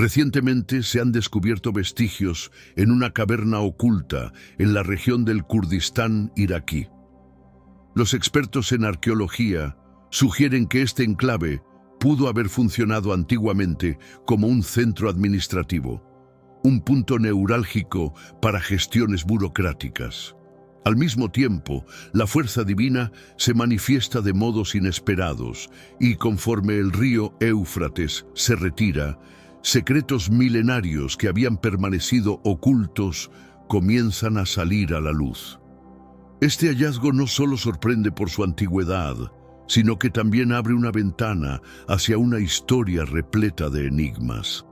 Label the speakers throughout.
Speaker 1: Recientemente se han descubierto vestigios en una caverna oculta en la región del Kurdistán iraquí. Los expertos en arqueología sugieren que este enclave pudo haber funcionado antiguamente como un centro administrativo, un punto neurálgico para gestiones burocráticas. Al mismo tiempo, la fuerza divina se manifiesta de modos inesperados y conforme el río Éufrates se retira, secretos milenarios que habían permanecido ocultos comienzan a salir a la luz. Este hallazgo no solo sorprende por su antigüedad, sino que también abre una ventana hacia una historia repleta de enigmas.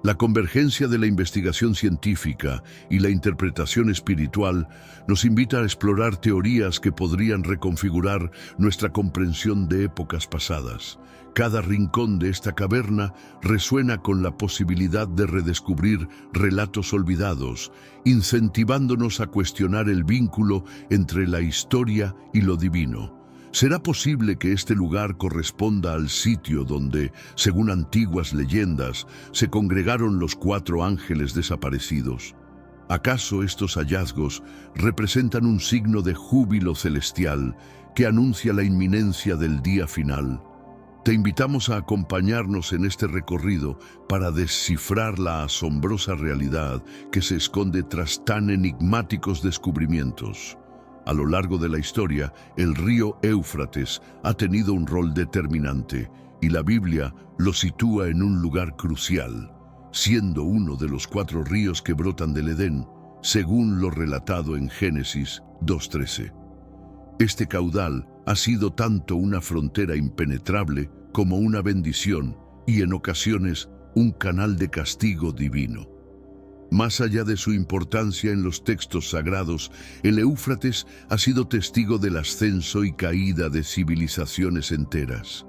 Speaker 1: La convergencia de la investigación científica y la interpretación espiritual nos invita a explorar teorías que podrían reconfigurar nuestra comprensión de épocas pasadas. Cada rincón de esta caverna resuena con la posibilidad de redescubrir relatos olvidados, incentivándonos a cuestionar el vínculo entre la historia y lo divino. ¿Será posible que este lugar corresponda al sitio donde, según antiguas leyendas, se congregaron los 4 ángeles desaparecidos? ¿Acaso estos hallazgos representan un signo de júbilo celestial que anuncia la inminencia del día final? Te invitamos a acompañarnos en este recorrido para descifrar la asombrosa realidad que se esconde tras tan enigmáticos descubrimientos. A lo largo de la historia, el río Éufrates ha tenido un rol determinante y la Biblia lo sitúa en un lugar crucial, siendo uno de los 4 ríos que brotan del Edén, según lo relatado en Génesis 2:13. Este caudal ha sido tanto una frontera impenetrable como una bendición y en ocasiones un canal de castigo divino. Más allá de su importancia en los textos sagrados, el Éufrates ha sido testigo del ascenso y caída de civilizaciones enteras.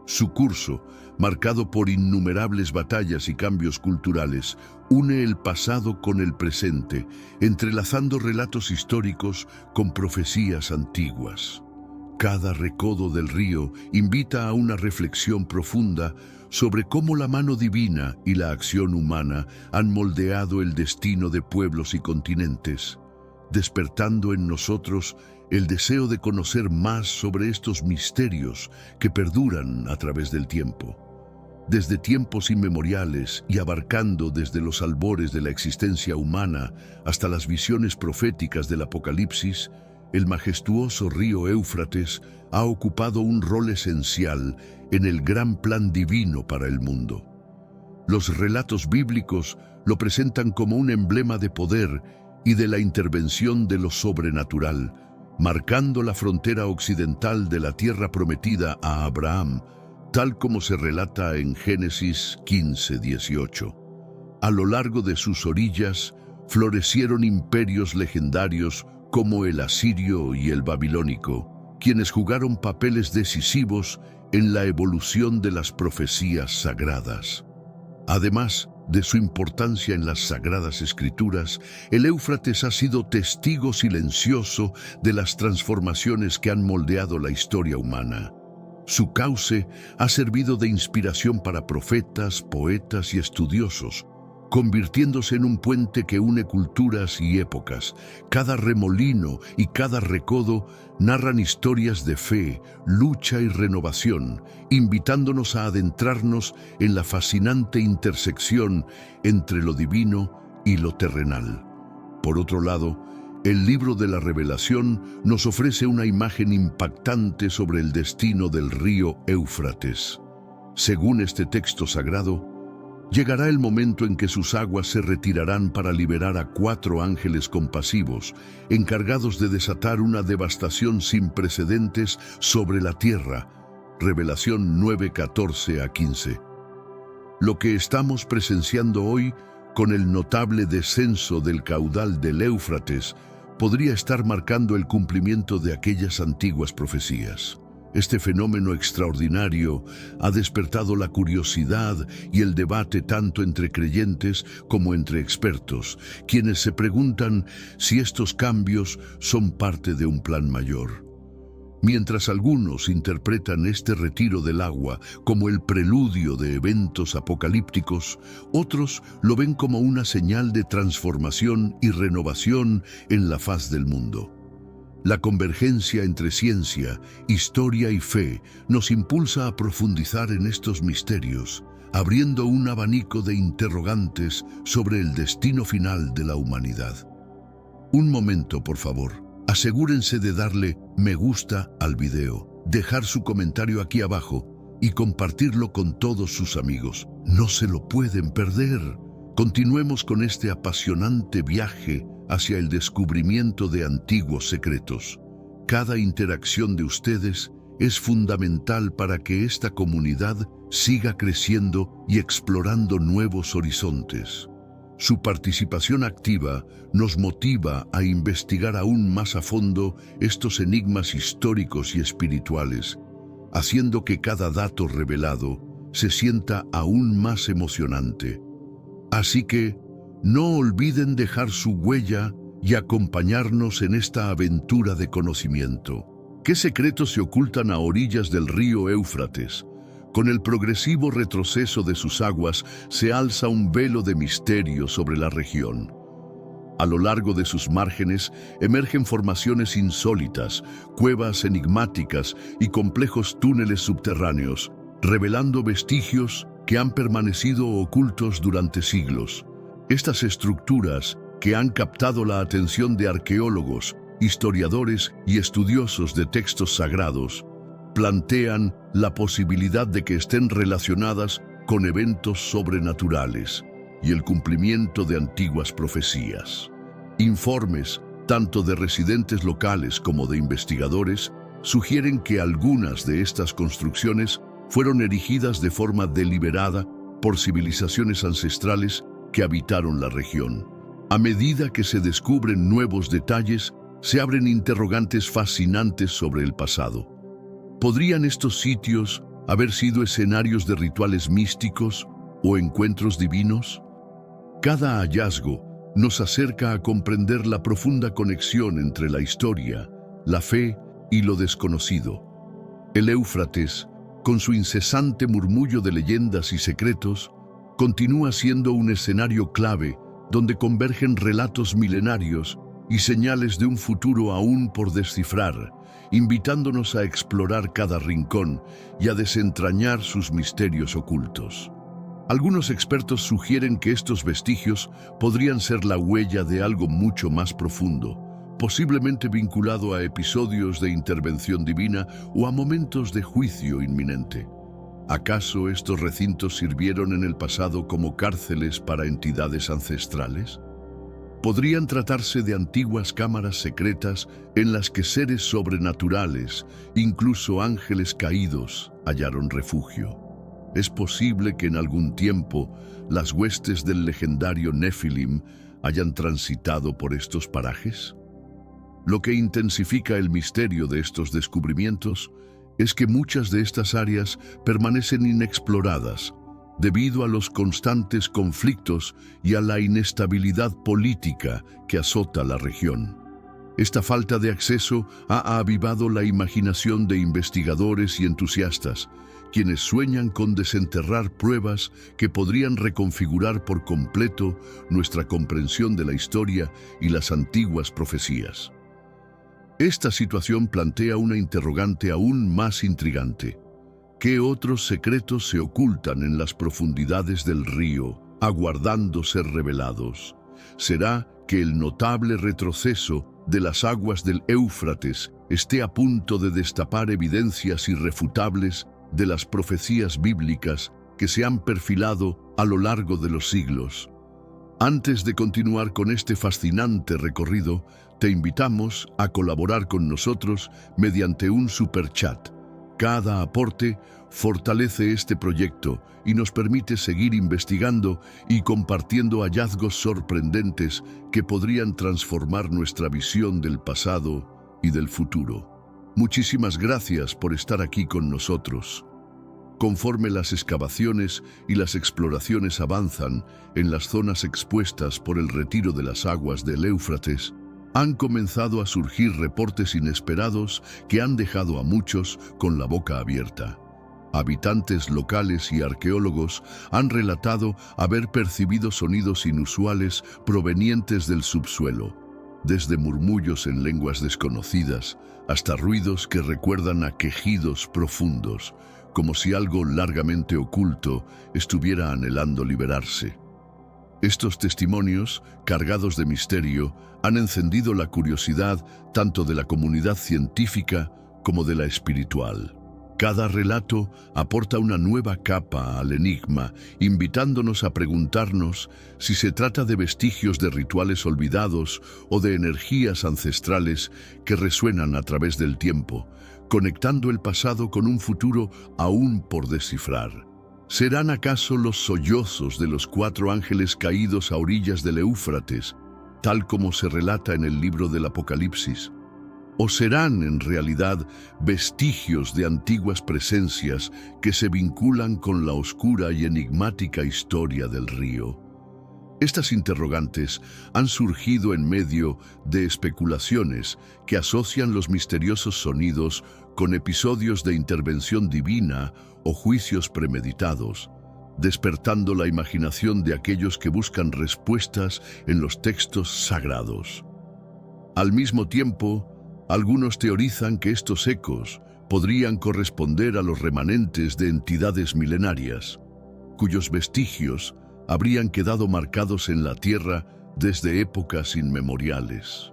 Speaker 1: Su curso, marcado por innumerables batallas y cambios culturales, une el pasado con el presente, entrelazando relatos históricos con profecías antiguas. Cada recodo del río invita a una reflexión profunda sobre cómo la mano divina y la acción humana han moldeado el destino de pueblos y continentes, despertando en nosotros el deseo de conocer más sobre estos misterios que perduran a través del tiempo. Desde tiempos inmemoriales y abarcando desde los albores de la existencia humana hasta las visiones proféticas del Apocalipsis, el majestuoso río Éufrates ha ocupado un rol esencial en el gran plan divino para el mundo. Los relatos bíblicos lo presentan como un emblema de poder y de la intervención de lo sobrenatural, marcando la frontera occidental de la tierra prometida a Abraham, tal como se relata en Génesis 15:18. A lo largo de sus orillas florecieron imperios legendarios como el asirio y el babilónico, quienes jugaron papeles decisivos en la evolución de las profecías sagradas. Además de su importancia en las Sagradas Escrituras, el Éufrates ha sido testigo silencioso de las transformaciones que han moldeado la historia humana. Su cauce ha servido de inspiración para profetas, poetas y estudiosos, convirtiéndose en un puente que une culturas y épocas. Cada remolino y cada recodo narran historias de fe, lucha y renovación, invitándonos a adentrarnos en la fascinante intersección entre lo divino y lo terrenal. Por otro lado, el libro de la Revelación nos ofrece una imagen impactante sobre el destino del río Éufrates. Según este texto sagrado, llegará el momento en que sus aguas se retirarán para liberar a 4 ángeles compasivos, encargados de desatar una devastación sin precedentes sobre la tierra. Revelación 9:14-15. Lo que estamos presenciando hoy, con el notable descenso del caudal del Éufrates, podría estar marcando el cumplimiento de aquellas antiguas profecías. Este fenómeno extraordinario ha despertado la curiosidad y el debate tanto entre creyentes como entre expertos, quienes se preguntan si estos cambios son parte de un plan mayor. Mientras algunos interpretan este retiro del agua como el preludio de eventos apocalípticos, otros lo ven como una señal de transformación y renovación en la faz del mundo. La convergencia entre ciencia, historia y fe nos impulsa a profundizar en estos misterios, abriendo un abanico de interrogantes sobre el destino final de la humanidad. Un momento, por favor. Asegúrense de darle me gusta al video, dejar su comentario aquí abajo y compartirlo con todos sus amigos. No se lo pueden perder. Continuemos con este apasionante viaje hacia el descubrimiento de antiguos secretos. Cada interacción de ustedes es fundamental para que esta comunidad siga creciendo y explorando nuevos horizontes. Su participación activa nos motiva a investigar aún más a fondo estos enigmas históricos y espirituales, haciendo que cada dato revelado se sienta aún más emocionante. Así que, no olviden dejar su huella y acompañarnos en esta aventura de conocimiento. ¿Qué secretos se ocultan a orillas del río Éufrates? Con el progresivo retroceso de sus aguas se alza un velo de misterio sobre la región. A lo largo de sus márgenes emergen formaciones insólitas, cuevas enigmáticas y complejos túneles subterráneos, revelando vestigios que han permanecido ocultos durante siglos. Estas estructuras, que han captado la atención de arqueólogos, historiadores y estudiosos de textos sagrados, plantean la posibilidad de que estén relacionadas con eventos sobrenaturales y el cumplimiento de antiguas profecías. Informes, tanto de residentes locales como de investigadores, sugieren que algunas de estas construcciones fueron erigidas de forma deliberada por civilizaciones ancestrales que habitaron la región. A medida que se descubren nuevos detalles, se abren interrogantes fascinantes sobre el pasado. ¿Podrían estos sitios haber sido escenarios de rituales místicos o encuentros divinos? Cada hallazgo nos acerca a comprender la profunda conexión entre la historia, la fe y lo desconocido. El Éufrates, con su incesante murmullo de leyendas y secretos, continúa siendo un escenario clave donde convergen relatos milenarios y señales de un futuro aún por descifrar, invitándonos a explorar cada rincón y a desentrañar sus misterios ocultos. Algunos expertos sugieren que estos vestigios podrían ser la huella de algo mucho más profundo, posiblemente vinculado a episodios de intervención divina o a momentos de juicio inminente. ¿Acaso estos recintos sirvieron en el pasado como cárceles para entidades ancestrales? Podrían tratarse de antiguas cámaras secretas en las que seres sobrenaturales, incluso ángeles caídos, hallaron refugio. Es posible que en algún tiempo las huestes del legendario Nefilim hayan transitado por estos parajes. Lo que intensifica el misterio de estos descubrimientos es que muchas de estas áreas permanecen inexploradas, debido a los constantes conflictos y a la inestabilidad política que azota la región. Esta falta de acceso ha avivado la imaginación de investigadores y entusiastas, quienes sueñan con desenterrar pruebas que podrían reconfigurar por completo nuestra comprensión de la historia y las antiguas profecías. Esta situación plantea una interrogante aún más intrigante. ¿Qué otros secretos se ocultan en las profundidades del río, aguardando ser revelados? ¿Será que el notable retroceso de las aguas del Éufrates esté a punto de destapar evidencias irrefutables de las profecías bíblicas que se han perfilado a lo largo de los siglos? Antes de continuar con este fascinante recorrido, te invitamos a colaborar con nosotros mediante un superchat. Cada aporte fortalece este proyecto y nos permite seguir investigando y compartiendo hallazgos sorprendentes que podrían transformar nuestra visión del pasado y del futuro. Muchísimas gracias por estar aquí con nosotros. Conforme las excavaciones y las exploraciones avanzan en las zonas expuestas por el retiro de las aguas del Éufrates, Han comenzado a surgir reportes inesperados que han dejado a muchos con la boca abierta. Habitantes locales y arqueólogos han relatado haber percibido sonidos inusuales provenientes del subsuelo, desde murmullos en lenguas desconocidas hasta ruidos que recuerdan a quejidos profundos, como si algo largamente oculto estuviera anhelando liberarse. Estos testimonios, cargados de misterio, han encendido la curiosidad tanto de la comunidad científica como de la espiritual. Cada relato aporta una nueva capa al enigma, invitándonos a preguntarnos si se trata de vestigios de rituales olvidados o de energías ancestrales que resuenan a través del tiempo, conectando el pasado con un futuro aún por descifrar. ¿Serán acaso los sollozos de los 4 ángeles caídos a orillas del Éufrates, tal como se relata en el libro del Apocalipsis? ¿O serán, en realidad, vestigios de antiguas presencias que se vinculan con la oscura y enigmática historia del río? Estas interrogantes han surgido en medio de especulaciones que asocian los misteriosos sonidos con episodios de intervención divina o juicios premeditados, despertando la imaginación de aquellos que buscan respuestas en los textos sagrados. Al mismo tiempo, algunos teorizan que estos ecos podrían corresponder a los remanentes de entidades milenarias, cuyos vestigios habrían quedado marcados en la tierra desde épocas inmemoriales.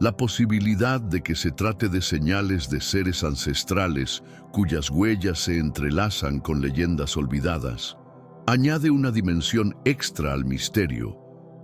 Speaker 1: La posibilidad de que se trate de señales de seres ancestrales cuyas huellas se entrelazan con leyendas olvidadas añade una dimensión extra al misterio,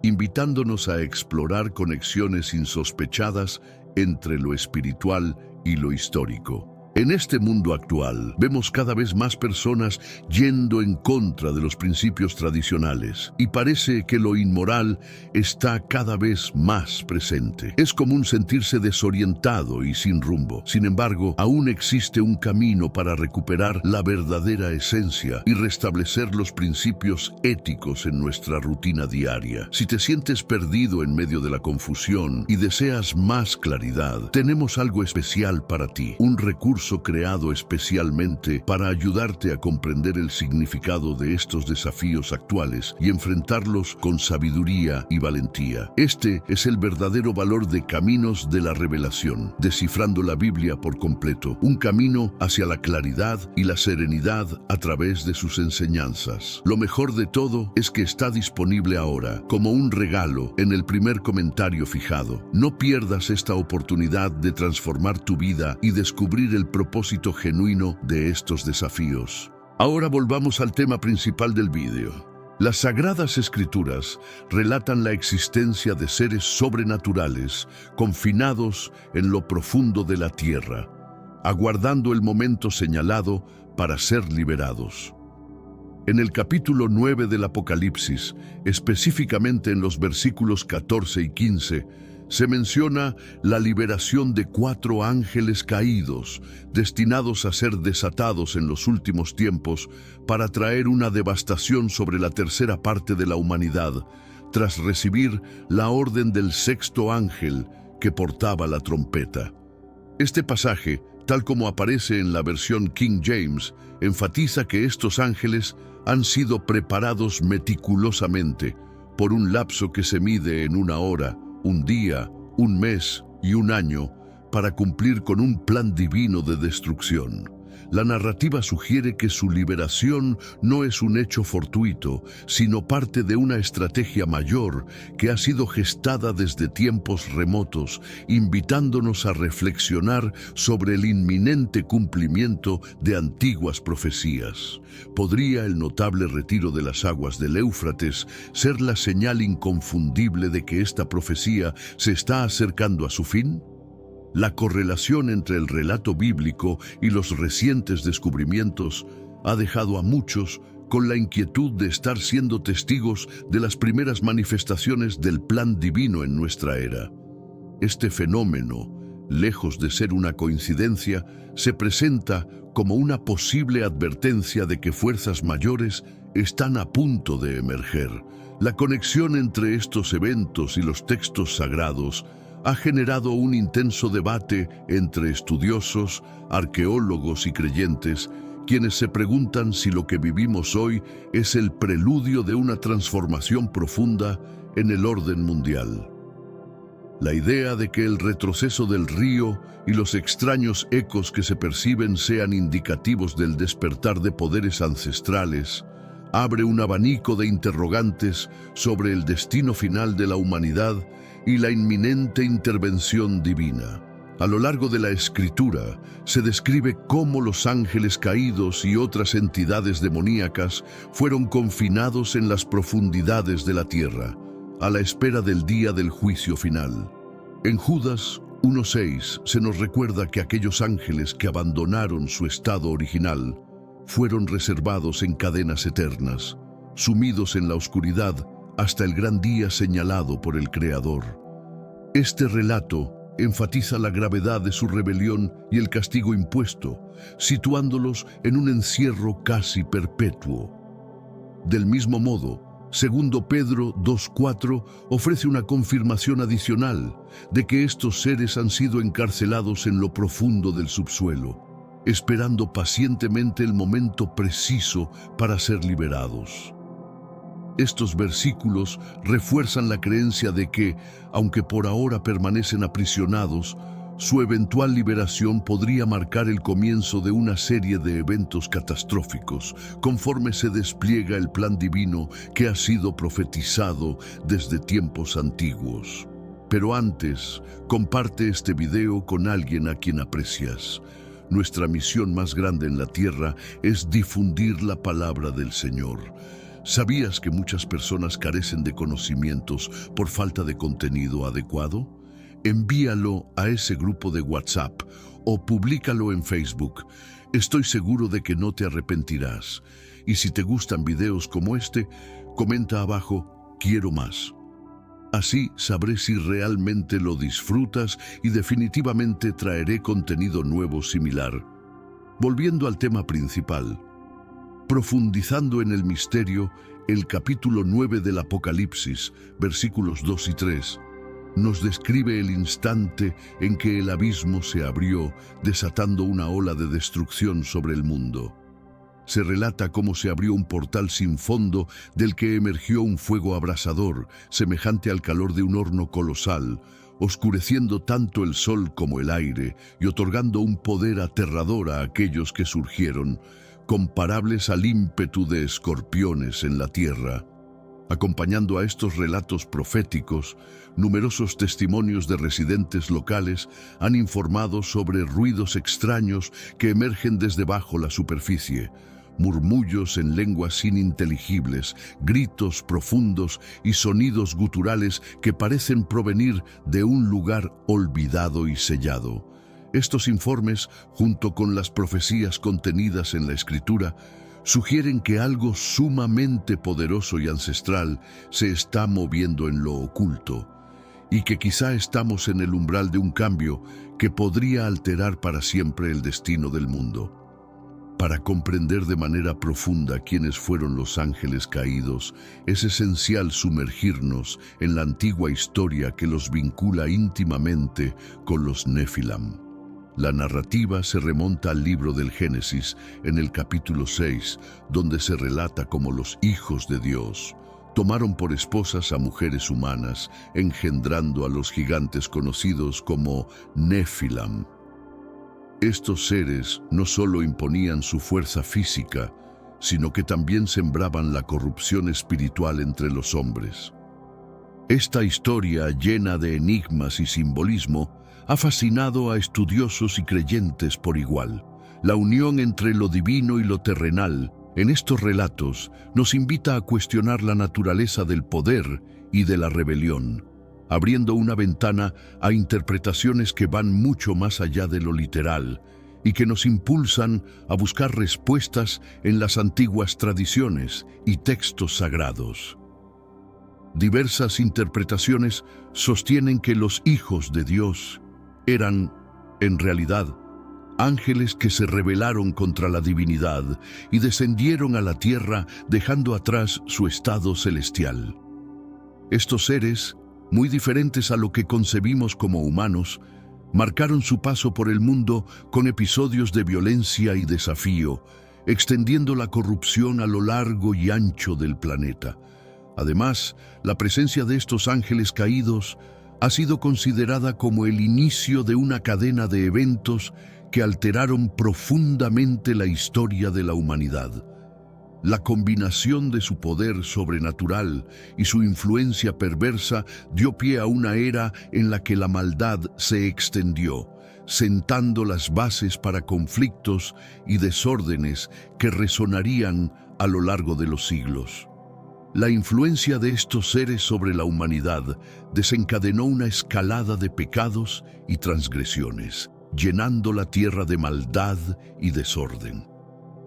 Speaker 1: invitándonos a explorar conexiones insospechadas entre lo espiritual y lo histórico. En este mundo actual, vemos cada vez más personas yendo en contra de los principios tradicionales y parece que lo inmoral está cada vez más presente. Es común sentirse desorientado y sin rumbo. Sin embargo, aún existe un camino para recuperar la verdadera esencia y restablecer los principios éticos en nuestra rutina diaria. Si te sientes perdido en medio de la confusión y deseas más claridad, tenemos algo especial para ti, un recurso creado especialmente para ayudarte a comprender el significado de estos desafíos actuales y enfrentarlos con sabiduría y valentía. Este es el verdadero valor de Caminos de la Revelación, descifrando la Biblia por completo, un camino hacia la claridad y la serenidad a través de sus enseñanzas. Lo mejor de todo es que está disponible ahora, como un regalo, en el primer comentario fijado. No pierdas esta oportunidad de transformar tu vida y descubrir el propósito genuino de estos desafíos. Ahora volvamos al tema principal del vídeo. Las Sagradas Escrituras relatan la existencia de seres sobrenaturales confinados en lo profundo de la tierra, aguardando el momento señalado para ser liberados. En el capítulo 9 del Apocalipsis, específicamente en los versículos 14 y 15, se menciona la liberación de 4 ángeles caídos, destinados a ser desatados en los últimos tiempos para traer una devastación sobre la tercera parte de la humanidad, tras recibir la orden del 6º ángel que portaba la trompeta. Este pasaje, tal como aparece en la versión King James, enfatiza que estos ángeles han sido preparados meticulosamente por un lapso que se mide en 1 hora, 1 día, 1 mes y 1 año para cumplir con un plan divino de destrucción. La narrativa sugiere que su liberación no es un hecho fortuito, sino parte de una estrategia mayor que ha sido gestada desde tiempos remotos, invitándonos a reflexionar sobre el inminente cumplimiento de antiguas profecías. ¿Podría el notable retiro de las aguas del Éufrates ser la señal inconfundible de que esta profecía se está acercando a su fin? La correlación entre el relato bíblico y los recientes descubrimientos ha dejado a muchos con la inquietud de estar siendo testigos de las primeras manifestaciones del plan divino en nuestra era. Este fenómeno, lejos de ser una coincidencia, se presenta como una posible advertencia de que fuerzas mayores están a punto de emerger. La conexión entre estos eventos y los textos sagrados ha generado un intenso debate entre estudiosos, arqueólogos y creyentes, quienes se preguntan si lo que vivimos hoy es el preludio de una transformación profunda en el orden mundial. La idea de que el retroceso del río y los extraños ecos que se perciben sean indicativos del despertar de poderes ancestrales abre un abanico de interrogantes sobre el destino final de la humanidad y la inminente intervención divina. A lo largo de la Escritura se describe cómo los ángeles caídos y otras entidades demoníacas fueron confinados en las profundidades de la tierra, a la espera del día del juicio final. En Judas 1:6 se nos recuerda que aquellos ángeles que abandonaron su estado original fueron reservados en cadenas eternas, sumidos en la oscuridad hasta el gran día señalado por el Creador. Este relato enfatiza la gravedad de su rebelión y el castigo impuesto, situándolos en un encierro casi perpetuo. Del mismo modo, 2 Pedro 2:4 ofrece una confirmación adicional de que estos seres han sido encarcelados en lo profundo del subsuelo, esperando pacientemente el momento preciso para ser liberados. Estos versículos refuerzan la creencia de que, aunque por ahora permanecen aprisionados, su eventual liberación podría marcar el comienzo de una serie de eventos catastróficos, conforme se despliega el plan divino que ha sido profetizado desde tiempos antiguos. Pero antes, comparte este video con alguien a quien aprecias. Nuestra misión más grande en la tierra es difundir la palabra del Señor. ¿Sabías que muchas personas carecen de conocimientos por falta de contenido adecuado? Envíalo a ese grupo de WhatsApp o públicalo en Facebook. Estoy seguro de que no te arrepentirás. Y si te gustan videos como este, comenta abajo, quiero más. Así sabré si realmente lo disfrutas y definitivamente traeré contenido nuevo similar. Volviendo al tema principal, profundizando en el misterio, el capítulo 9 del Apocalipsis, versículos 2 y 3, nos describe el instante en que el abismo se abrió, desatando una ola de destrucción sobre el mundo. Se relata cómo se abrió un portal sin fondo del que emergió un fuego abrasador, semejante al calor de un horno colosal, oscureciendo tanto el sol como el aire y otorgando un poder aterrador a aquellos que surgieron, comparables al ímpetu de escorpiones en la tierra. Acompañando a estos relatos proféticos, numerosos testimonios de residentes locales han informado sobre ruidos extraños que emergen desde bajo la superficie, murmullos en lenguas ininteligibles, gritos profundos y sonidos guturales que parecen provenir de un lugar olvidado y sellado. Estos informes, junto con las profecías contenidas en la Escritura, sugieren que algo sumamente poderoso y ancestral se está moviendo en lo oculto, y que quizá estamos en el umbral de un cambio que podría alterar para siempre el destino del mundo. Para comprender de manera profunda quiénes fueron los ángeles caídos, es esencial sumergirnos en la antigua historia que los vincula íntimamente con los Nefilam. La narrativa se remonta al libro del Génesis, en el capítulo 6, donde se relata cómo los hijos de Dios tomaron por esposas a mujeres humanas, engendrando a los gigantes conocidos como Nefilam. Estos seres no solo imponían su fuerza física, sino que también sembraban la corrupción espiritual entre los hombres. Esta historia, llena de enigmas y simbolismo, ha fascinado a estudiosos y creyentes por igual. La unión entre lo divino y lo terrenal en estos relatos nos invita a cuestionar la naturaleza del poder y de la rebelión, abriendo una ventana a interpretaciones que van mucho más allá de lo literal y que nos impulsan a buscar respuestas en las antiguas tradiciones y textos sagrados. Diversas interpretaciones sostienen que los hijos de Dios eran, en realidad, ángeles que se rebelaron contra la divinidad y descendieron a la tierra dejando atrás su estado celestial. Estos seres, muy diferentes a lo que concebimos como humanos, marcaron su paso por el mundo con episodios de violencia y desafío, extendiendo la corrupción a lo largo y ancho del planeta. Además, la presencia de estos ángeles caídos ha sido considerada como el inicio de una cadena de eventos que alteraron profundamente la historia de la humanidad. La combinación de su poder sobrenatural y su influencia perversa dio pie a una era en la que la maldad se extendió, sentando las bases para conflictos y desórdenes que resonarían a lo largo de los siglos. La influencia de estos seres sobre la humanidad desencadenó una escalada de pecados y transgresiones, llenando la tierra de maldad y desorden.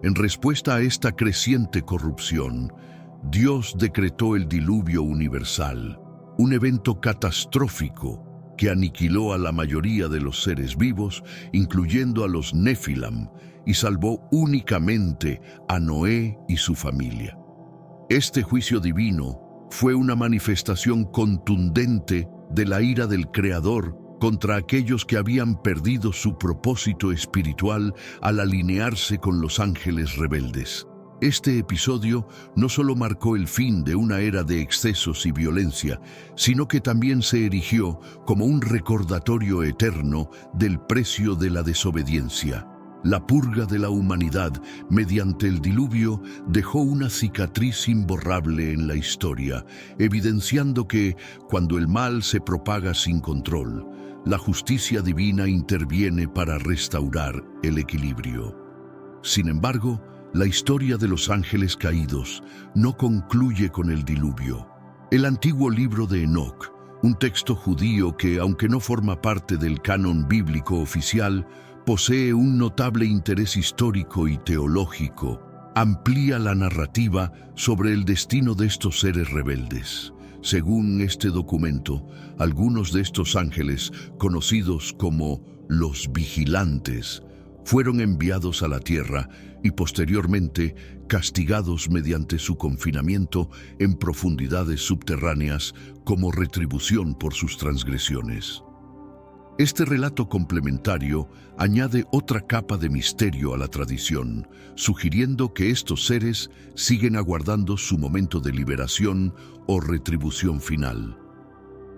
Speaker 1: En respuesta a esta creciente corrupción, Dios decretó el diluvio universal, un evento catastrófico que aniquiló a la mayoría de los seres vivos, incluyendo a los Nefilam, y salvó únicamente a Noé y su familia. Este juicio divino fue una manifestación contundente de la ira del Creador contra aquellos que habían perdido su propósito espiritual al alinearse con los ángeles rebeldes. Este episodio no solo marcó el fin de una era de excesos y violencia, sino que también se erigió como un recordatorio eterno del precio de la desobediencia. La purga de la humanidad mediante el diluvio dejó una cicatriz imborrable en la historia, evidenciando que, cuando el mal se propaga sin control, la justicia divina interviene para restaurar el equilibrio. Sin embargo, la historia de los ángeles caídos no concluye con el diluvio. El antiguo libro de Enoc, un texto judío que, aunque no forma parte del canon bíblico oficial, posee un notable interés histórico y teológico, amplía la narrativa sobre el destino de estos seres rebeldes. Según este documento, algunos de estos ángeles, conocidos como los vigilantes, fueron enviados a la tierra y posteriormente castigados mediante su confinamiento en profundidades subterráneas como retribución por sus transgresiones. Este relato complementario añade otra capa de misterio a la tradición, sugiriendo que estos seres siguen aguardando su momento de liberación o retribución final.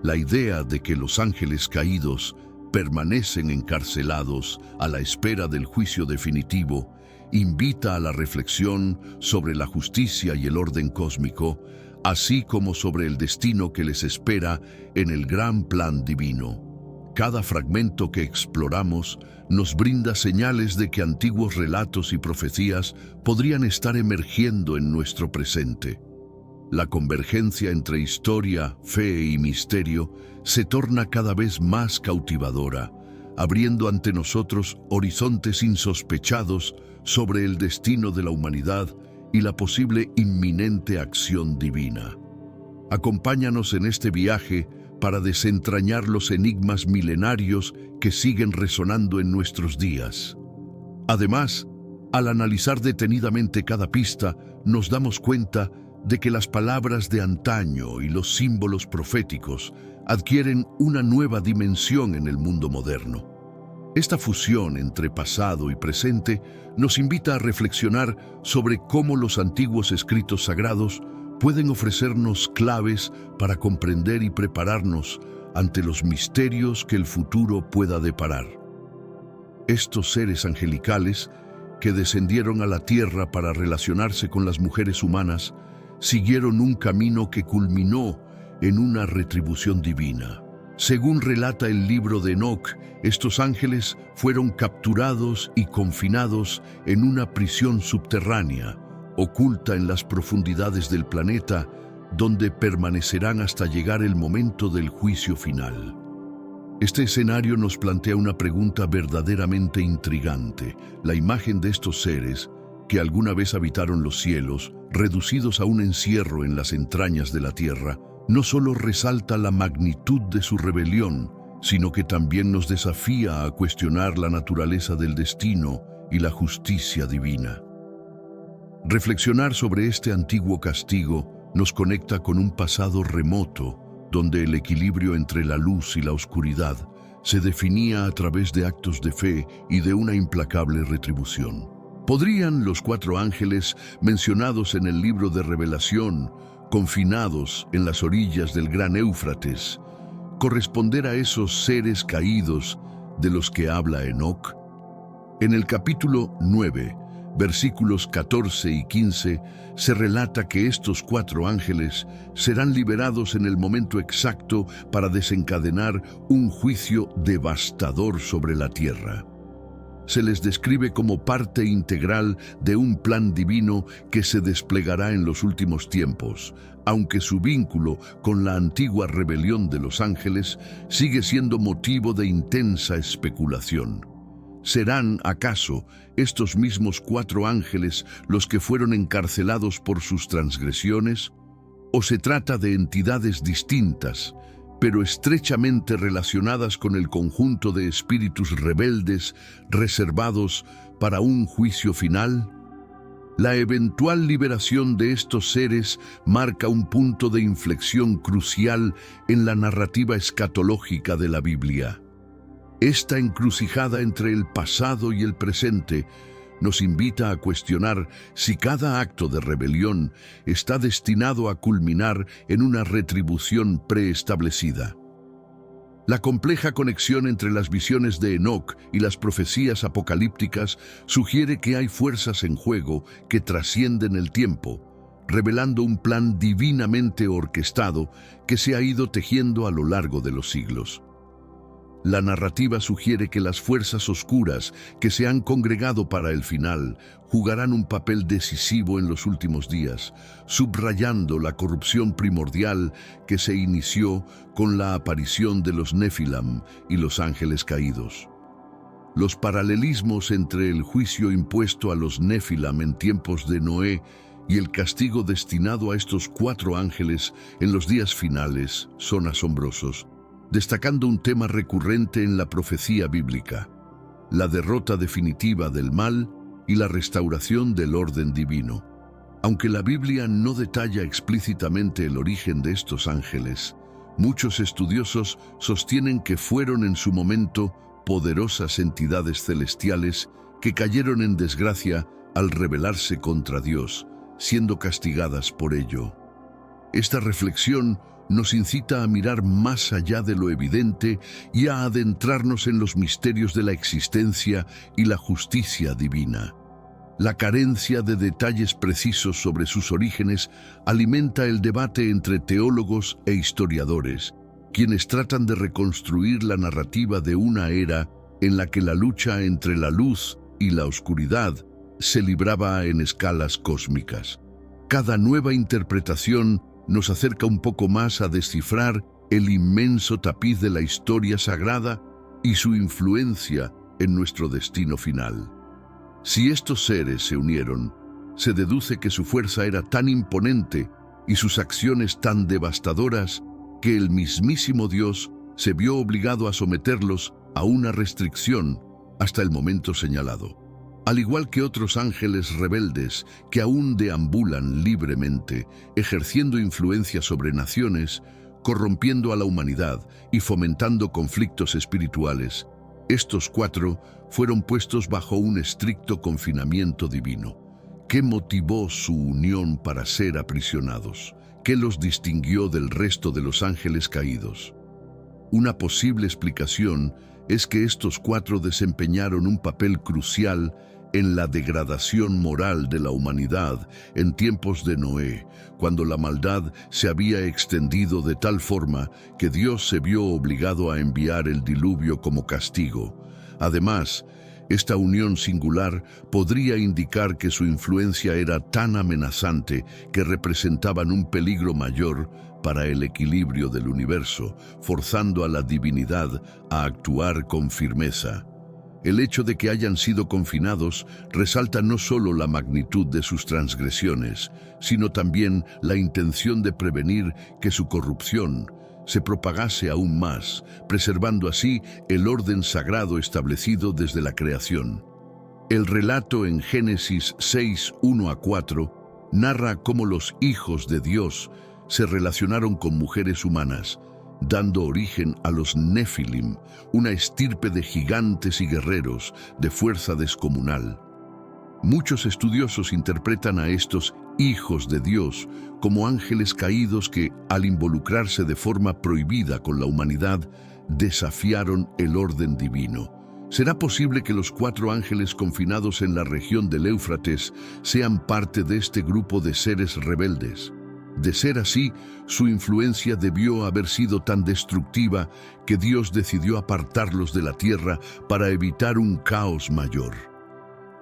Speaker 1: La idea de que los ángeles caídos permanecen encarcelados a la espera del juicio definitivo invita a la reflexión sobre la justicia y el orden cósmico, así como sobre el destino que les espera en el gran plan divino. Cada fragmento que exploramos nos brinda señales de que antiguos relatos y profecías podrían estar emergiendo en nuestro presente. La convergencia entre historia, fe y misterio se torna cada vez más cautivadora, abriendo ante nosotros horizontes insospechados sobre el destino de la humanidad y la posible inminente acción divina. Acompáñanos en este viaje para desentrañar los enigmas milenarios que siguen resonando en nuestros días. Además, al analizar detenidamente cada pista, nos damos cuenta de que las palabras de antaño y los símbolos proféticos adquieren una nueva dimensión en el mundo moderno. Esta fusión entre pasado y presente nos invita a reflexionar sobre cómo los antiguos escritos sagrados pueden ofrecernos claves para comprender y prepararnos ante los misterios que el futuro pueda deparar. Estos seres angelicales, que descendieron a la tierra para relacionarse con las mujeres humanas, siguieron un camino que culminó en una retribución divina. Según relata el libro de Enoc, estos ángeles fueron capturados y confinados en una prisión subterránea, oculta en las profundidades del planeta, donde permanecerán hasta llegar el momento del juicio final. Este escenario nos plantea una pregunta verdaderamente intrigante. La imagen de estos seres, que alguna vez habitaron los cielos, reducidos a un encierro en las entrañas de la tierra, no solo resalta la magnitud de su rebelión, sino que también nos desafía a cuestionar la naturaleza del destino y la justicia divina. Reflexionar sobre este antiguo castigo nos conecta con un pasado remoto, donde el equilibrio entre la luz y la oscuridad se definía a través de actos de fe y de una implacable retribución. ¿Podrían los 4 ángeles mencionados en el libro de Revelación, confinados en las orillas del gran Éufrates, corresponder a esos seres caídos de los que habla Enoc? En el capítulo 9, versículos 14 y 15, se relata que estos 4 ángeles serán liberados en el momento exacto para desencadenar un juicio devastador sobre la tierra. Se les describe como parte integral de un plan divino que se desplegará en los últimos tiempos, aunque su vínculo con la antigua rebelión de los ángeles sigue siendo motivo de intensa especulación. ¿Serán, acaso, estos mismos 4 ángeles los que fueron encarcelados por sus transgresiones? ¿O se trata de entidades distintas, pero estrechamente relacionadas con el conjunto de espíritus rebeldes reservados para un juicio final? La eventual liberación de estos seres marca un punto de inflexión crucial en la narrativa escatológica de la Biblia. Esta encrucijada entre el pasado y el presente nos invita a cuestionar si cada acto de rebelión está destinado a culminar en una retribución preestablecida. La compleja conexión entre las visiones de Enoc y las profecías apocalípticas sugiere que hay fuerzas en juego que trascienden el tiempo, revelando un plan divinamente orquestado que se ha ido tejiendo a lo largo de los siglos. La narrativa sugiere que las fuerzas oscuras que se han congregado para el final jugarán un papel decisivo en los últimos días, subrayando la corrupción primordial que se inició con la aparición de los Nefilam y los ángeles caídos. Los paralelismos entre el juicio impuesto a los Nefilam en tiempos de Noé y el castigo destinado a estos 4 ángeles en los días finales son asombrosos, destacando un tema recurrente en la profecía bíblica: la derrota definitiva del mal y la restauración del orden divino. Aunque la Biblia no detalla explícitamente el origen de estos ángeles, muchos estudiosos sostienen que fueron en su momento poderosas entidades celestiales que cayeron en desgracia al rebelarse contra Dios, siendo castigadas por ello. Esta reflexión nos incita a mirar más allá de lo evidente y a adentrarnos en los misterios de la existencia y la justicia divina. La carencia de detalles precisos sobre sus orígenes alimenta el debate entre teólogos e historiadores, quienes tratan de reconstruir la narrativa de una era en la que la lucha entre la luz y la oscuridad se libraba en escalas cósmicas. Cada nueva interpretación nos acerca un poco más a descifrar el inmenso tapiz de la historia sagrada y su influencia en nuestro destino final. Si estos seres se unieron, se deduce que su fuerza era tan imponente y sus acciones tan devastadoras que el mismísimo Dios se vio obligado a someterlos a una restricción hasta el momento señalado. Al igual que otros ángeles rebeldes que aún deambulan libremente, ejerciendo influencia sobre naciones, corrompiendo a la humanidad y fomentando conflictos espirituales, estos 4 fueron puestos bajo un estricto confinamiento divino. ¿Qué motivó su unión para ser aprisionados? ¿Qué los distinguió del resto de los ángeles caídos? Una posible explicación es que estos 4 desempeñaron un papel crucial en la degradación moral de la humanidad en tiempos de Noé, cuando la maldad se había extendido de tal forma que Dios se vio obligado a enviar el diluvio como castigo. Además, esta unión singular podría indicar que su influencia era tan amenazante que representaban un peligro mayor para el equilibrio del universo, forzando a la divinidad a actuar con firmeza. El hecho de que hayan sido confinados resalta no solo la magnitud de sus transgresiones, sino también la intención de prevenir que su corrupción se propagase aún más, preservando así el orden sagrado establecido desde la creación. El relato en Génesis 6, 1 a 4, narra cómo los hijos de Dios se relacionaron con mujeres humanas, dando origen a los Nefilim, una estirpe de gigantes y guerreros de fuerza descomunal. Muchos estudiosos interpretan a estos hijos de Dios como ángeles caídos que, al involucrarse de forma prohibida con la humanidad, desafiaron el orden divino. ¿Será posible que los 4 ángeles confinados en la región del Éufrates sean parte de este grupo de seres rebeldes? De ser así, su influencia debió haber sido tan destructiva que Dios decidió apartarlos de la tierra para evitar un caos mayor.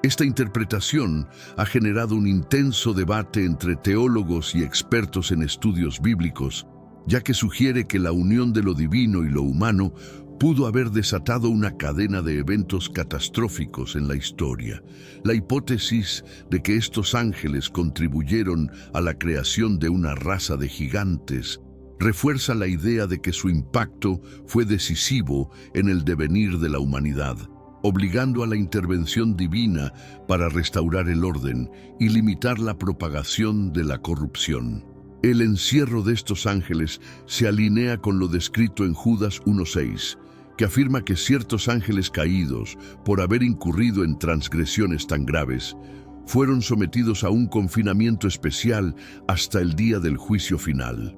Speaker 1: Esta interpretación ha generado un intenso debate entre teólogos y expertos en estudios bíblicos, ya que sugiere que la unión de lo divino y lo humano pudo haber desatado una cadena de eventos catastróficos en la historia. La hipótesis de que estos ángeles contribuyeron a la creación de una raza de gigantes refuerza la idea de que su impacto fue decisivo en el devenir de la humanidad, obligando a la intervención divina para restaurar el orden y limitar la propagación de la corrupción. El encierro de estos ángeles se alinea con lo descrito en Judas 1:6, que afirma que ciertos ángeles caídos, por haber incurrido en transgresiones tan graves, fueron sometidos a un confinamiento especial hasta el día del juicio final.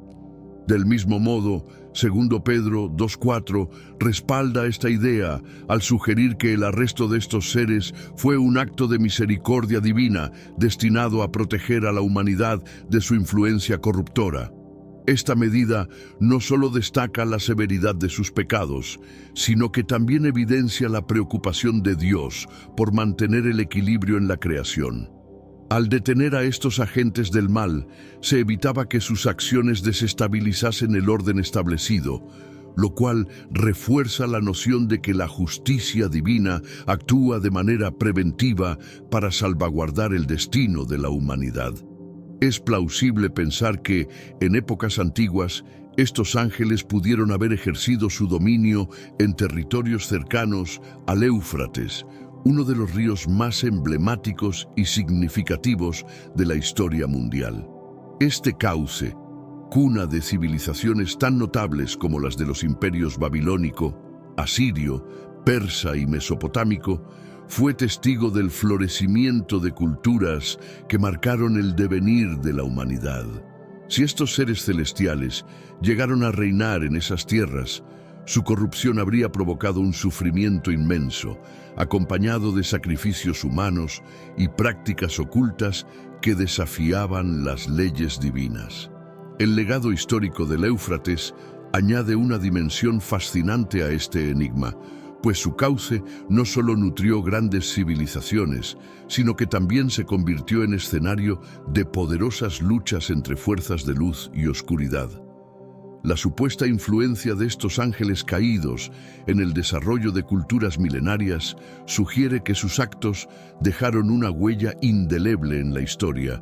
Speaker 1: Del mismo modo, 2 Pedro 2:4 respalda esta idea al sugerir que el arresto de estos seres fue un acto de misericordia divina destinado a proteger a la humanidad de su influencia corruptora. Esta medida no solo destaca la severidad de sus pecados, sino que también evidencia la preocupación de Dios por mantener el equilibrio en la creación. Al detener a estos agentes del mal, se evitaba que sus acciones desestabilizasen el orden establecido, lo cual refuerza la noción de que la justicia divina actúa de manera preventiva para salvaguardar el destino de la humanidad. Es plausible pensar que, en épocas antiguas, estos ángeles pudieron haber ejercido su dominio en territorios cercanos al Éufrates, uno de los ríos más emblemáticos y significativos de la historia mundial. Este cauce, cuna de civilizaciones tan notables como las de los imperios babilónico, asirio, persa y mesopotámico, fue testigo del florecimiento de culturas que marcaron el devenir de la humanidad. Si estos seres celestiales llegaron a reinar en esas tierras, su corrupción habría provocado un sufrimiento inmenso, acompañado de sacrificios humanos y prácticas ocultas que desafiaban las leyes divinas. El legado histórico del Éufrates añade una dimensión fascinante a este enigma, pues su cauce no solo nutrió grandes civilizaciones, sino que también se convirtió en escenario de poderosas luchas entre fuerzas de luz y oscuridad. La supuesta influencia de estos ángeles caídos en el desarrollo de culturas milenarias sugiere que sus actos dejaron una huella indeleble en la historia,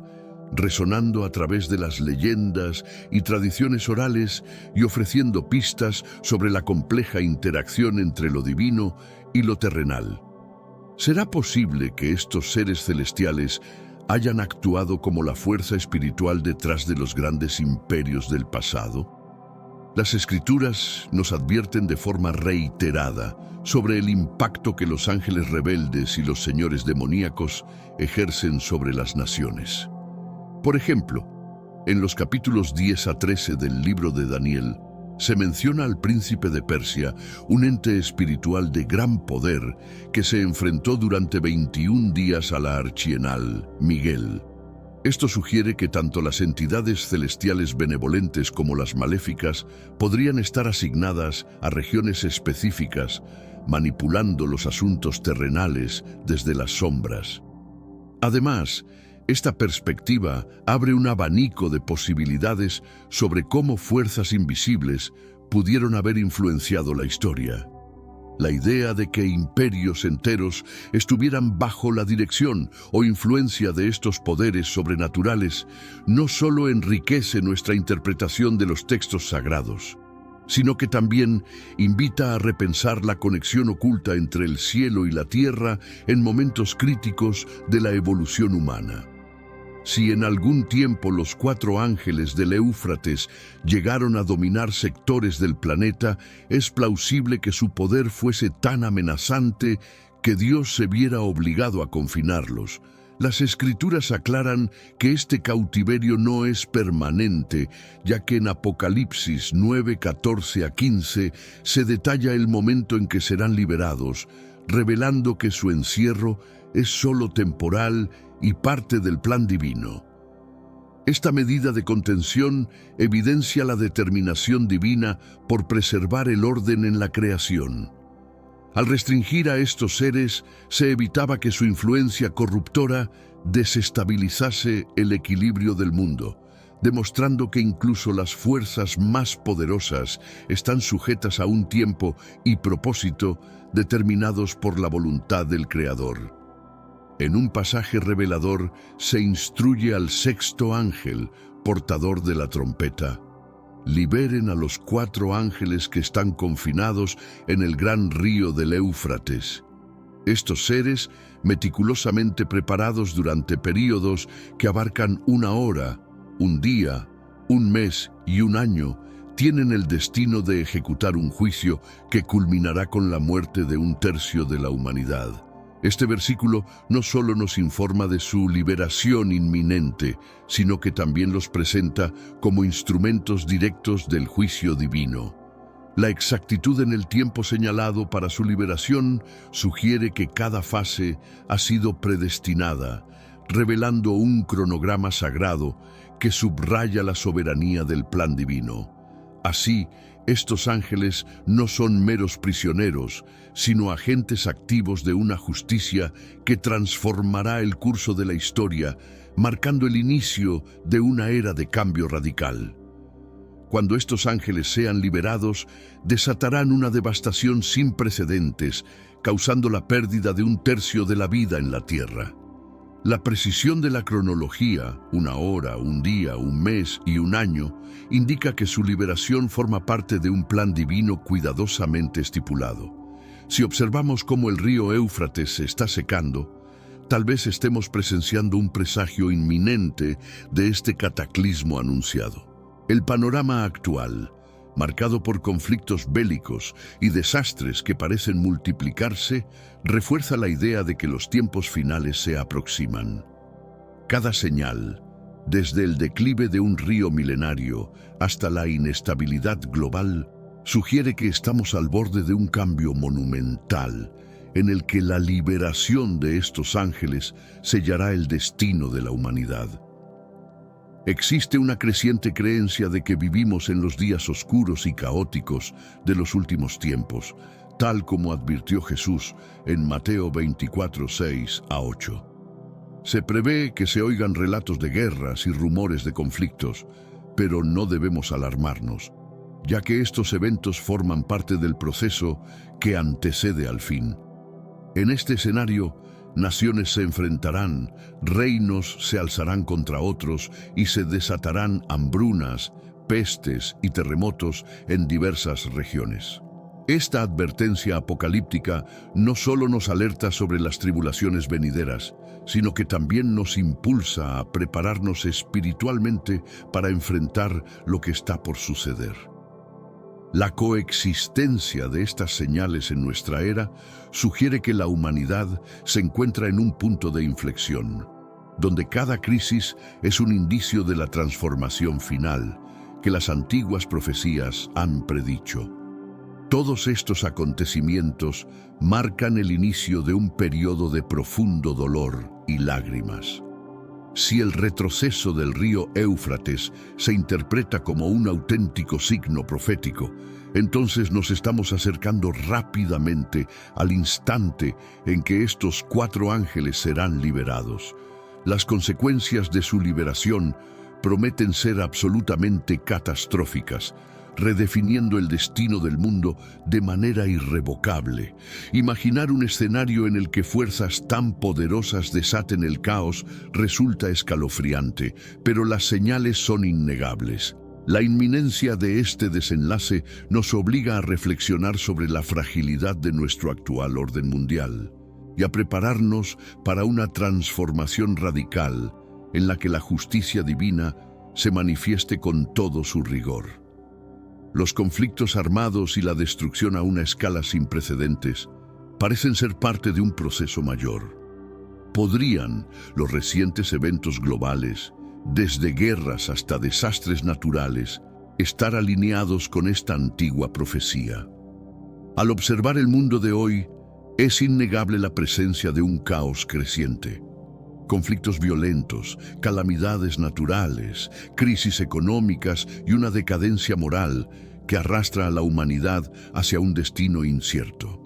Speaker 1: resonando a través de las leyendas y tradiciones orales y ofreciendo pistas sobre la compleja interacción entre lo divino y lo terrenal. ¿Será posible que estos seres celestiales hayan actuado como la fuerza espiritual detrás de los grandes imperios del pasado? Las Escrituras nos advierten de forma reiterada sobre el impacto que los ángeles rebeldes y los señores demoníacos ejercen sobre las naciones. Por ejemplo, en los capítulos 10 a 13 del libro de Daniel, se menciona al príncipe de Persia, un ente espiritual de gran poder que se enfrentó durante 21 días a la archienal, Miguel. Esto sugiere que tanto las entidades celestiales benevolentes como las maléficas podrían estar asignadas a regiones específicas, manipulando los asuntos terrenales desde las sombras. Además, esta perspectiva abre un abanico de posibilidades sobre cómo fuerzas invisibles pudieron haber influenciado la historia. La idea de que imperios enteros estuvieran bajo la dirección o influencia de estos poderes sobrenaturales no solo enriquece nuestra interpretación de los textos sagrados, sino que también invita a repensar la conexión oculta entre el cielo y la tierra en momentos críticos de la evolución humana. Si en algún tiempo los 4 ángeles del Éufrates llegaron a dominar sectores del planeta, es plausible que su poder fuese tan amenazante que Dios se viera obligado a confinarlos. Las Escrituras aclaran que este cautiverio no es permanente, ya que en Apocalipsis 9, 14 a 15 se detalla el momento en que serán liberados, revelando que su encierro es solo temporal y parte del plan divino. Esta medida de contención evidencia la determinación divina por preservar el orden en la creación. Al restringir a estos seres, se evitaba que su influencia corruptora desestabilizase el equilibrio del mundo, demostrando que incluso las fuerzas más poderosas están sujetas a un tiempo y propósito determinados por la voluntad del Creador. En un pasaje revelador se instruye al 6.º ángel, portador de la trompeta: liberen a los 4 ángeles que están confinados en el gran río del Éufrates. Estos seres, meticulosamente preparados durante períodos que abarcan 1 hora, 1 día, 1 mes y 1 año, tienen el destino de ejecutar un juicio que culminará con la muerte de 1/3 de la humanidad. Este versículo no solo nos informa de su liberación inminente, sino que también los presenta como instrumentos directos del juicio divino. La exactitud en el tiempo señalado para su liberación sugiere que cada fase ha sido predestinada, revelando un cronograma sagrado que subraya la soberanía del plan divino. Así, estos ángeles no son meros prisioneros, sino agentes activos de una justicia que transformará el curso de la historia, marcando el inicio de una era de cambio radical. Cuando estos ángeles sean liberados, desatarán una devastación sin precedentes, causando la pérdida de 1/3 de la vida en la Tierra. La precisión de la cronología, 1 hora, 1 día, 1 mes y 1 año, indica que su liberación forma parte de un plan divino cuidadosamente estipulado. Si observamos cómo el río Éufrates se está secando, tal vez estemos presenciando un presagio inminente de este cataclismo anunciado. El panorama actual, marcado por conflictos bélicos y desastres que parecen multiplicarse, refuerza la idea de que los tiempos finales se aproximan. Cada señal, desde el declive de un río milenario hasta la inestabilidad global, sugiere que estamos al borde de un cambio monumental en el que la liberación de estos ángeles sellará el destino de la humanidad. Existe una creciente creencia de que vivimos en los días oscuros y caóticos de los últimos tiempos, tal como advirtió Jesús en Mateo 24, 6 a 8. Se prevé que se oigan relatos de guerras y rumores de conflictos, pero no debemos alarmarnos, ya que estos eventos forman parte del proceso que antecede al fin. En este escenario, naciones se enfrentarán, reinos se alzarán contra otros y se desatarán hambrunas, pestes y terremotos en diversas regiones. Esta advertencia apocalíptica no solo nos alerta sobre las tribulaciones venideras, sino que también nos impulsa a prepararnos espiritualmente para enfrentar lo que está por suceder. La coexistencia de estas señales en nuestra era sugiere que la humanidad se encuentra en un punto de inflexión, donde cada crisis es un indicio de la transformación final que las antiguas profecías han predicho. Todos estos acontecimientos marcan el inicio de un periodo de profundo dolor y lágrimas. Si el retroceso del río Éufrates se interpreta como un auténtico signo profético, entonces nos estamos acercando rápidamente al instante en que estos 4 ángeles serán liberados. Las consecuencias de su liberación prometen ser absolutamente catastróficas, redefiniendo el destino del mundo de manera irrevocable. Imaginar un escenario en el que fuerzas tan poderosas desaten el caos resulta escalofriante, pero las señales son innegables. La inminencia de este desenlace nos obliga a reflexionar sobre la fragilidad de nuestro actual orden mundial y a prepararnos para una transformación radical en la que la justicia divina se manifieste con todo su rigor. Los conflictos armados y la destrucción a una escala sin precedentes parecen ser parte de un proceso mayor. ¿Podrían los recientes eventos globales, desde guerras hasta desastres naturales, estar alineados con esta antigua profecía? Al observar el mundo de hoy, es innegable la presencia de un caos creciente. Conflictos violentos, calamidades naturales, crisis económicas y una decadencia moral que arrastra a la humanidad hacia un destino incierto.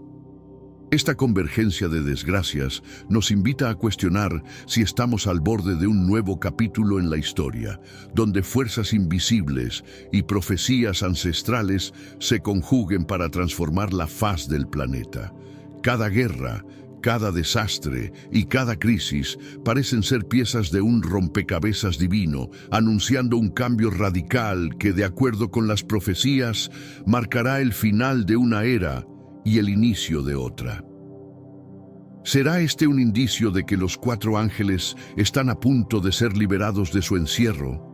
Speaker 1: Esta convergencia de desgracias nos invita a cuestionar si estamos al borde de un nuevo capítulo en la historia, donde fuerzas invisibles y profecías ancestrales se conjuguen para transformar la faz del planeta. Cada guerra, cada desastre y cada crisis parecen ser piezas de un rompecabezas divino, anunciando un cambio radical que, de acuerdo con las profecías, marcará el final de una era y el inicio de otra. ¿Será este un indicio de que los 4 ángeles están a punto de ser liberados de su encierro?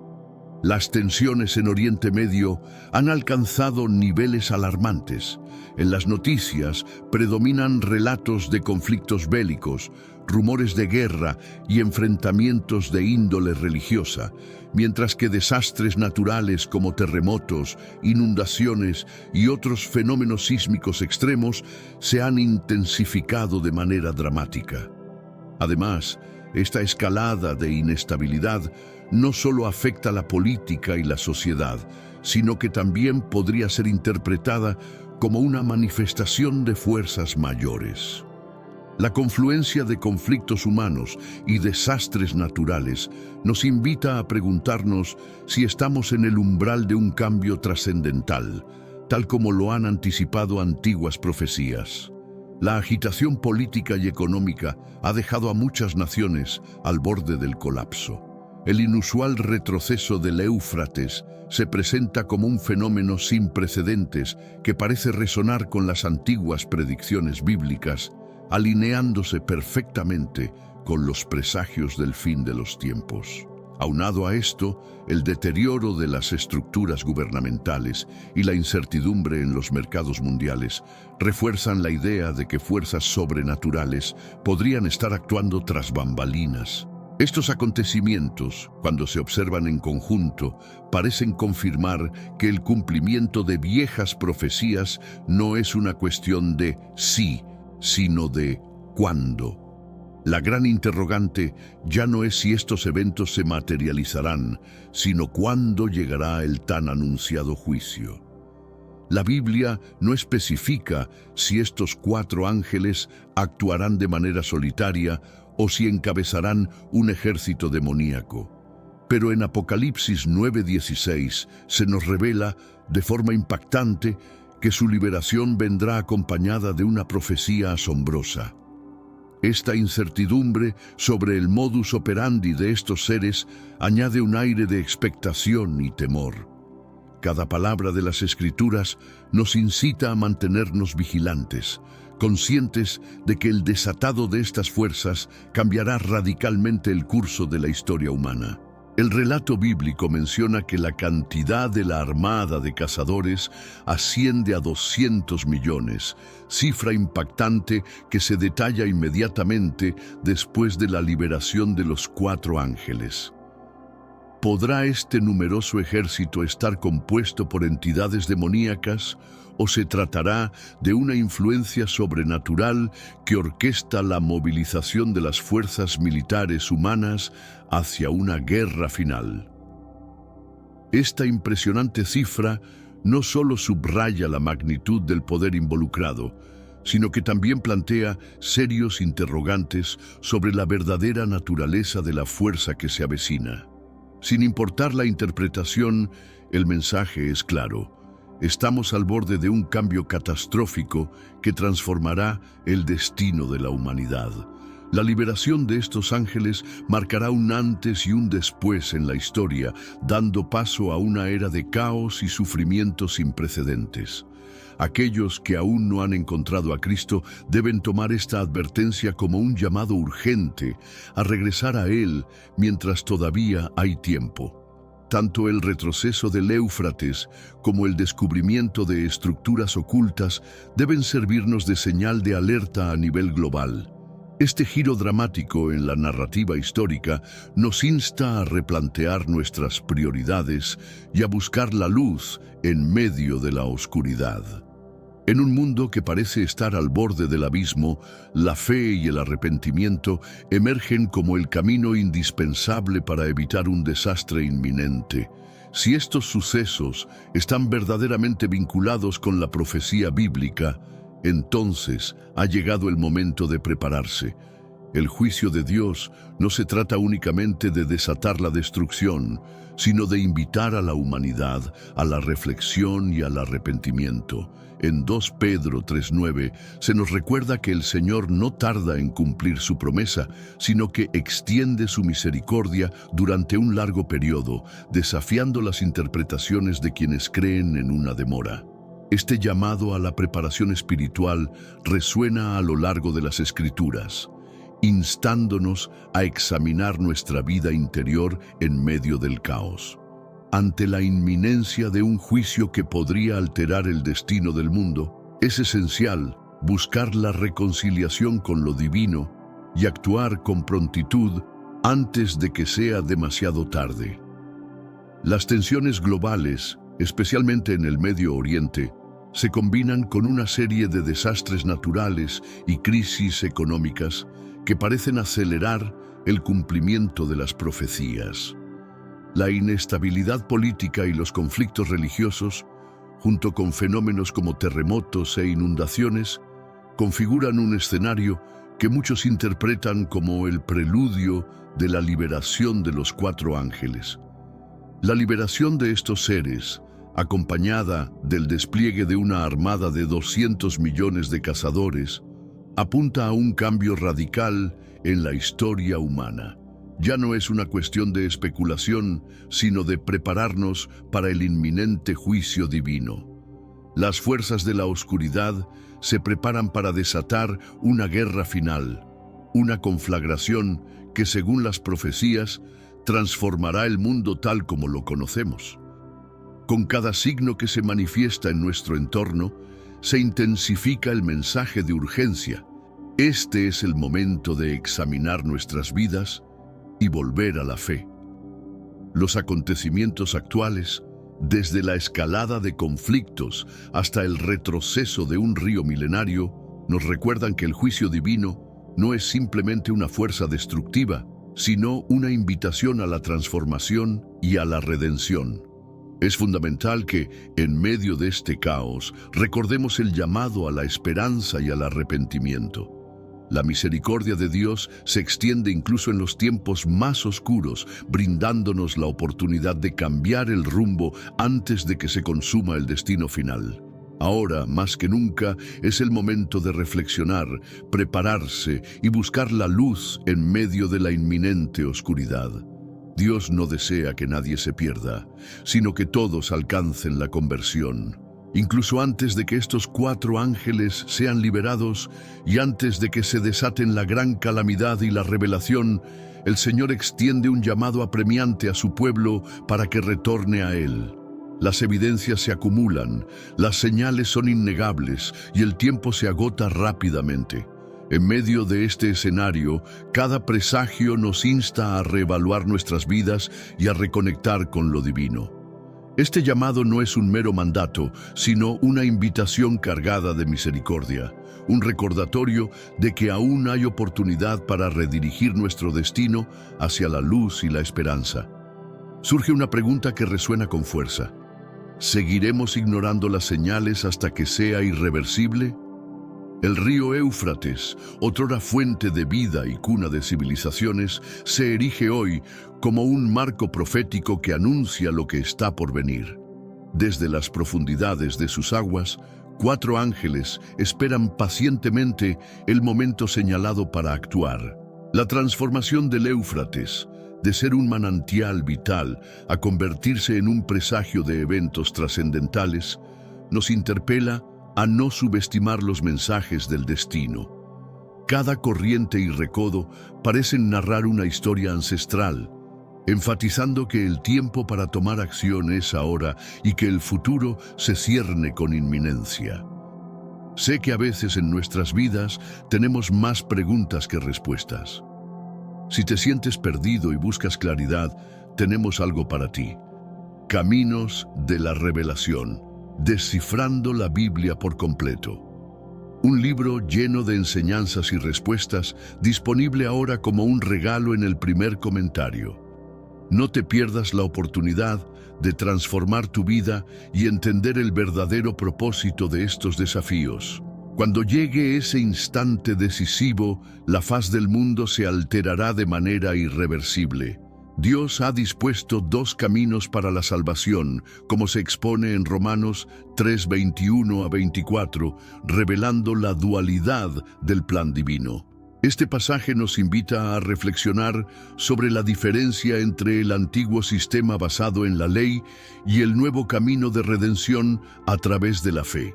Speaker 1: Las tensiones en Oriente Medio han alcanzado niveles alarmantes. En las noticias predominan relatos de conflictos bélicos, rumores de guerra y enfrentamientos de índole religiosa, mientras que desastres naturales como terremotos, inundaciones y otros fenómenos sísmicos extremos se han intensificado de manera dramática. Además, esta escalada de inestabilidad no solo afecta la política y la sociedad, sino que también podría ser interpretada como una manifestación de fuerzas mayores. La confluencia de conflictos humanos y desastres naturales nos invita a preguntarnos si estamos en el umbral de un cambio trascendental, tal como lo han anticipado antiguas profecías. La agitación política y económica ha dejado a muchas naciones al borde del colapso. El inusual retroceso del Éufrates se presenta como un fenómeno sin precedentes que parece resonar con las antiguas predicciones bíblicas, alineándose perfectamente con los presagios del fin de los tiempos. Aunado a esto, el deterioro de las estructuras gubernamentales y la incertidumbre en los mercados mundiales refuerzan la idea de que fuerzas sobrenaturales podrían estar actuando tras bambalinas. Estos acontecimientos, cuando se observan en conjunto, parecen confirmar que el cumplimiento de viejas profecías no es una cuestión de sí, sino de cuándo. La gran interrogante ya no es si estos eventos se materializarán, sino cuándo llegará el tan anunciado juicio. La Biblia no especifica si estos 4 ángeles actuarán de manera solitaria o si encabezarán un ejército demoníaco. Pero en Apocalipsis 9:16 se nos revela de forma impactante que su liberación vendrá acompañada de una profecía asombrosa. Esta incertidumbre sobre el modus operandi de estos seres añade un aire de expectación y temor. Cada palabra de las Escrituras nos incita a mantenernos vigilantes, conscientes de que el desatado de estas fuerzas cambiará radicalmente el curso de la historia humana. El relato bíblico menciona que la cantidad de la armada de cazadores asciende a 200 millones, cifra impactante que se detalla inmediatamente después de la liberación de los 4 ángeles. ¿Podrá este numeroso ejército estar compuesto por entidades demoníacas o se tratará de una influencia sobrenatural que orquesta la movilización de las fuerzas militares humanas hacia una guerra final? Esta impresionante cifra no solo subraya la magnitud del poder involucrado, sino que también plantea serios interrogantes sobre la verdadera naturaleza de la fuerza que se avecina. Sin importar la interpretación, el mensaje es claro. Estamos al borde de un cambio catastrófico que transformará el destino de la humanidad. La liberación de estos ángeles marcará un antes y un después en la historia, dando paso a una era de caos y sufrimiento sin precedentes. Aquellos que aún no han encontrado a Cristo deben tomar esta advertencia como un llamado urgente a regresar a Él mientras todavía hay tiempo. Tanto el retroceso del Éufrates como el descubrimiento de estructuras ocultas deben servirnos de señal de alerta a nivel global. Este giro dramático en la narrativa histórica nos insta a replantear nuestras prioridades y a buscar la luz en medio de la oscuridad. En un mundo que parece estar al borde del abismo, la fe y el arrepentimiento emergen como el camino indispensable para evitar un desastre inminente. Si estos sucesos están verdaderamente vinculados con la profecía bíblica, entonces ha llegado el momento de prepararse. El juicio de Dios no se trata únicamente de desatar la destrucción, sino de invitar a la humanidad a la reflexión y al arrepentimiento. En 2 Pedro 3:9 se nos recuerda que el Señor no tarda en cumplir su promesa, sino que extiende su misericordia durante un largo periodo, desafiando las interpretaciones de quienes creen en una demora. Este llamado a la preparación espiritual resuena a lo largo de las Escrituras, instándonos a examinar nuestra vida interior en medio del caos. Ante la inminencia de un juicio que podría alterar el destino del mundo, es esencial buscar la reconciliación con lo divino y actuar con prontitud antes de que sea demasiado tarde. Las tensiones globales, especialmente en el Medio Oriente, se combinan con una serie de desastres naturales y crisis económicas que parecen acelerar el cumplimiento de las profecías. La inestabilidad política y los conflictos religiosos, junto con fenómenos como terremotos e inundaciones, configuran un escenario que muchos interpretan como el preludio de la liberación de los 4 ángeles. La liberación de estos seres, acompañada del despliegue de una armada de 200 millones de cazadores, apunta a un cambio radical en la historia humana. Ya no es una cuestión de especulación, sino de prepararnos para el inminente juicio divino. Las fuerzas de la oscuridad se preparan para desatar una guerra final, una conflagración que, según las profecías, transformará el mundo tal como lo conocemos. Con cada signo que se manifiesta en nuestro entorno, se intensifica el mensaje de urgencia. Este es el momento de examinar nuestras vidas y volver a la fe. Los acontecimientos actuales, desde la escalada de conflictos hasta el retroceso de un río milenario, nos recuerdan que el juicio divino no es simplemente una fuerza destructiva, sino una invitación a la transformación y a la redención. Es fundamental que, en medio de este caos, recordemos el llamado a la esperanza y al arrepentimiento. La misericordia de Dios se extiende incluso en los tiempos más oscuros, brindándonos la oportunidad de cambiar el rumbo antes de que se consuma el destino final. Ahora, más que nunca, es el momento de reflexionar, prepararse y buscar la luz en medio de la inminente oscuridad. Dios no desea que nadie se pierda, sino que todos alcancen la conversión. Incluso antes de que estos 4 ángeles sean liberados y antes de que se desaten la gran calamidad y la revelación, el Señor extiende un llamado apremiante a su pueblo para que retorne a Él. Las evidencias se acumulan, las señales son innegables y el tiempo se agota rápidamente. En medio de este escenario, cada presagio nos insta a reevaluar nuestras vidas y a reconectar con lo divino. Este llamado no es un mero mandato, sino una invitación cargada de misericordia, un recordatorio de que aún hay oportunidad para redirigir nuestro destino hacia la luz y la esperanza. Surge una pregunta que resuena con fuerza. ¿Seguiremos ignorando las señales hasta que sea irreversible? El río Éufrates, otrora fuente de vida y cuna de civilizaciones, se erige hoy como un marco profético que anuncia lo que está por venir. Desde las profundidades de sus aguas, 4 ángeles esperan pacientemente el momento señalado para actuar. La transformación del Éufrates, de ser un manantial vital a convertirse en un presagio de eventos trascendentales, nos interpela a no subestimar los mensajes del destino. Cada corriente y recodo parecen narrar una historia ancestral, enfatizando que el tiempo para tomar acción es ahora y que el futuro se cierne con inminencia. Sé que a veces en nuestras vidas tenemos más preguntas que respuestas. Si te sientes perdido y buscas claridad, tenemos algo para ti. Caminos de la Revelación, descifrando la Biblia por completo. Un libro lleno de enseñanzas y respuestas, disponible ahora como un regalo en el primer comentario. No te pierdas la oportunidad de transformar tu vida y entender el verdadero propósito de estos desafíos. Cuando llegue ese instante decisivo, la faz del mundo se alterará de manera irreversible. Dios ha dispuesto dos caminos para la salvación, como se expone en Romanos 3:21 a 24, revelando la dualidad del plan divino. Este pasaje nos invita a reflexionar sobre la diferencia entre el antiguo sistema basado en la ley y el nuevo camino de redención a través de la fe.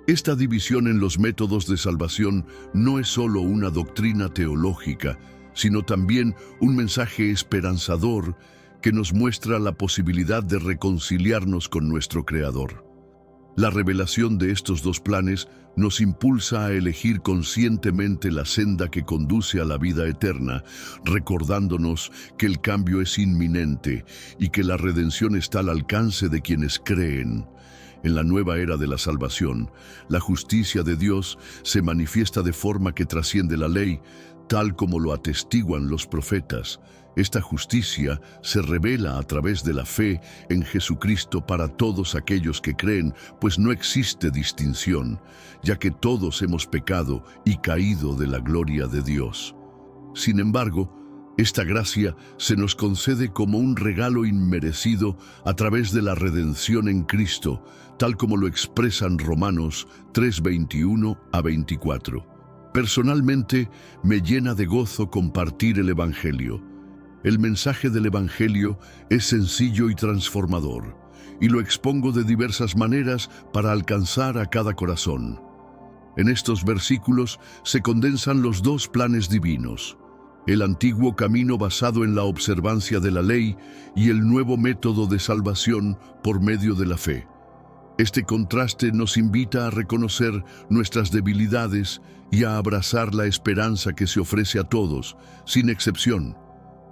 Speaker 1: Esta división en los métodos de salvación no es solo una doctrina teológica, sino también un mensaje esperanzador que nos muestra la posibilidad de reconciliarnos con nuestro Creador. La revelación de estos dos planes nos impulsa a elegir conscientemente la senda que conduce a la vida eterna, recordándonos que el cambio es inminente y que la redención está al alcance de quienes creen. En la nueva era de la salvación, la justicia de Dios se manifiesta de forma que trasciende la ley, tal como lo atestiguan los profetas. Esta justicia se revela a través de la fe en Jesucristo para todos aquellos que creen, pues no existe distinción, ya que todos hemos pecado y caído de la gloria de Dios. Sin embargo, esta gracia se nos concede como un regalo inmerecido a través de la redención en Cristo, tal como lo expresan Romanos 3:21 a 24. Personalmente, me llena de gozo compartir el Evangelio. El mensaje del Evangelio es sencillo y transformador, y lo expongo de diversas maneras para alcanzar a cada corazón. En estos versículos se condensan los dos planes divinos: el antiguo camino basado en la observancia de la ley y el nuevo método de salvación por medio de la fe. Este contraste nos invita a reconocer nuestras debilidades y a abrazar la esperanza que se ofrece a todos, sin excepción.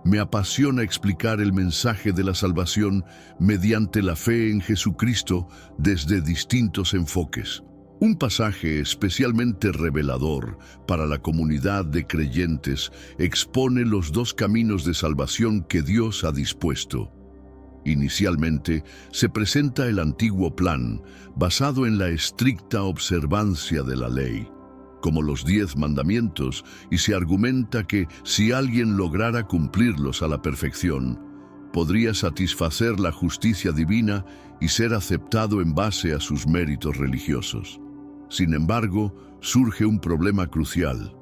Speaker 1: Me apasiona explicar el mensaje de la salvación mediante la fe en Jesucristo desde distintos enfoques. Un pasaje especialmente revelador para la comunidad de creyentes expone los dos caminos de salvación que Dios ha dispuesto. Inicialmente, se presenta el antiguo plan, basado en la estricta observancia de la ley, como los 10 mandamientos, y se argumenta que si alguien lograra cumplirlos a la perfección, podría satisfacer la justicia divina y ser aceptado en base a sus méritos religiosos. Sin embargo, surge un problema crucial.